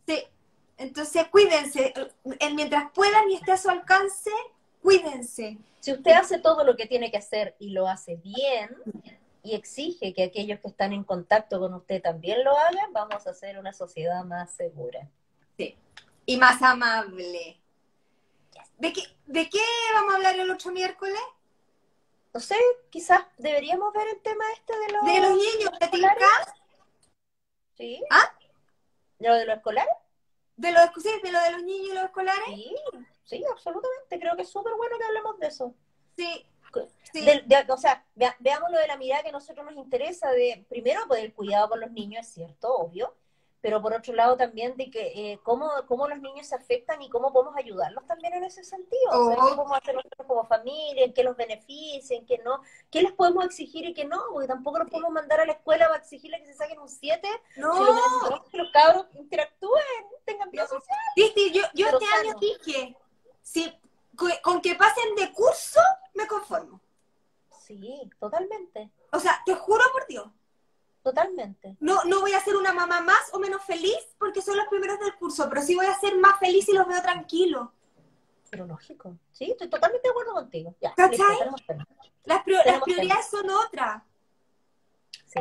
Sí. Entonces, cuídense. Mientras puedan y esté a su alcance, cuídense. Si usted hace todo lo que tiene que hacer y lo hace bien y exige que aquellos que están en contacto con usted también lo hagan, vamos a hacer una sociedad más segura. Sí. Y más amable. ¿De qué vamos a hablar el otro miércoles? No sé, quizás deberíamos ver el tema este de los... ¿De los niños de escolares. Tinca? ¿Sí? ¿Ah? ¿De lo de los escolares? Sí, de lo de los niños y los escolares. Sí, absolutamente. Creo que es súper bueno que hablemos de eso. Sí. Sí. O sea, veamos lo de la mirada que a nosotros nos interesa, de primero, pues el cuidado con los niños, es cierto, obvio, pero por otro lado también de que cómo los niños se afectan y cómo podemos ayudarlos también en ese sentido. O sea, qué podemos hacer nosotros como familia, en qué los beneficia, en qué no, qué les podemos exigir y qué no, porque tampoco los podemos mandar a la escuela para exigirles que se saquen un 7, No. si lo que necesitamos es que los cabros interactúen, tengan vida social. Cristi, yo este sano. año dije, si con que pasen de curso, me conformo. Sí, totalmente. O sea, te juro por Dios. Totalmente. No voy a ser una mamá más o menos feliz porque son los primeros del curso, pero sí voy a ser más feliz si los veo tranquilos. Pero lógico. Sí, estoy totalmente de acuerdo contigo. Ya, ¿cachai? listo, tenemos tema. Las prioridades son otras. Sí.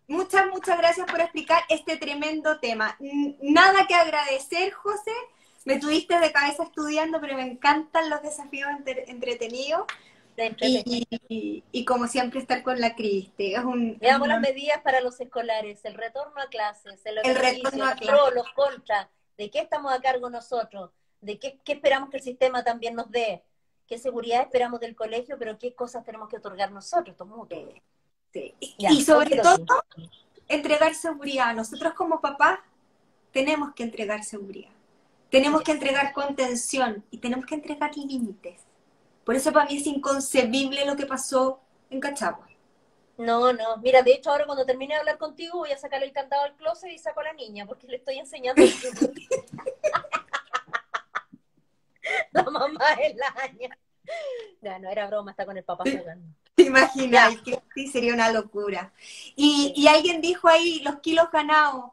Muchas gracias por explicar este tremendo tema. Nada que agradecer, José. Me tuviste de cabeza estudiando, pero me encantan los desafíos entretenidos. Y como siempre, estar con la Cristi. Veamos las medidas para los escolares, el retorno a clases, el retorno a los pros, los contras, de qué estamos a cargo nosotros, de qué esperamos que el sistema también nos dé, qué seguridad esperamos del colegio, pero qué cosas tenemos que otorgar nosotros, esto es mutuo. Sí. Ya, y sobre todo, entregar seguridad. Nosotros como papás tenemos que entregar seguridad. Tenemos que entregar contención y tenemos que entregar límites. Por eso para mí es inconcebible lo que pasó en Cachagua. No, mira, de hecho ahora cuando termine de hablar contigo voy a sacar el candado del closet y saco a la niña, porque le estoy enseñando la mamá es la aña. No era broma, está con el papá jugando. ¿Te imaginas? Sí, sería una locura. Y alguien dijo ahí, los kilos ganados.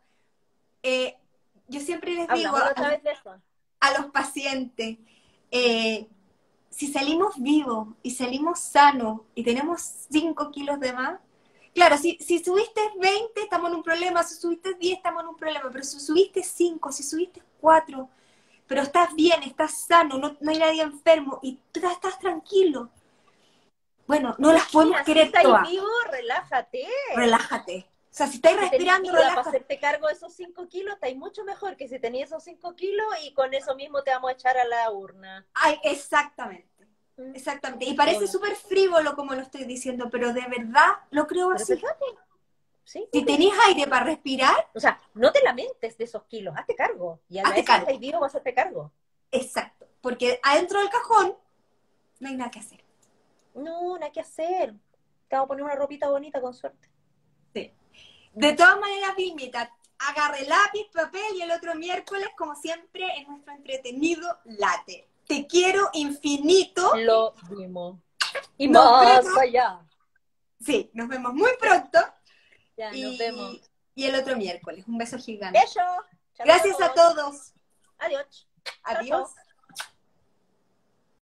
Yo siempre les digo Hablamos la otra vez de eso. a los pacientes, si salimos vivos y salimos sanos y tenemos 5 kilos de más, claro, si subiste 20 estamos en un problema, si subiste 10 estamos en un problema, pero si subiste 5, si subiste 4, pero estás bien, estás sano, no hay nadie enfermo y tú estás tranquilo. Bueno, no las podemos Si querer estáis todas. vivo, relájate. Relájate. O sea, si estáis Si respirando, tenéis vida para relájate. hacerte cargo de esos 5 kilos, estáis mucho mejor que si tenéis esos 5 kilos y con eso mismo te vamos a echar a la urna. Ay, exactamente. Exactamente. Y parece súper frívolo como lo estoy diciendo, pero de verdad lo creo Pero así. fíjate, sí, Si tenéis aire para respirar, o sea, no te lamentes de esos kilos, hazte cargo. Y a la hazte vez que cargo. estáis vivo, vas a hacerte cargo. Exacto. Porque adentro del cajón no hay nada que hacer. No, nada que hacer. Te vamos a poner una ropita bonita con suerte. Sí. De todas maneras, Vilmita, agarre lápiz, papel y el otro miércoles, como siempre, en nuestro entretenido late. Te quiero infinito. Lo vimos. Y Nos más vemos. allá. Sí, nos vemos muy pronto. Ya, nos vemos. Y el otro miércoles. Un beso gigante. Beso. Gracias a todos. Adiós. Adiós. Chao, chao.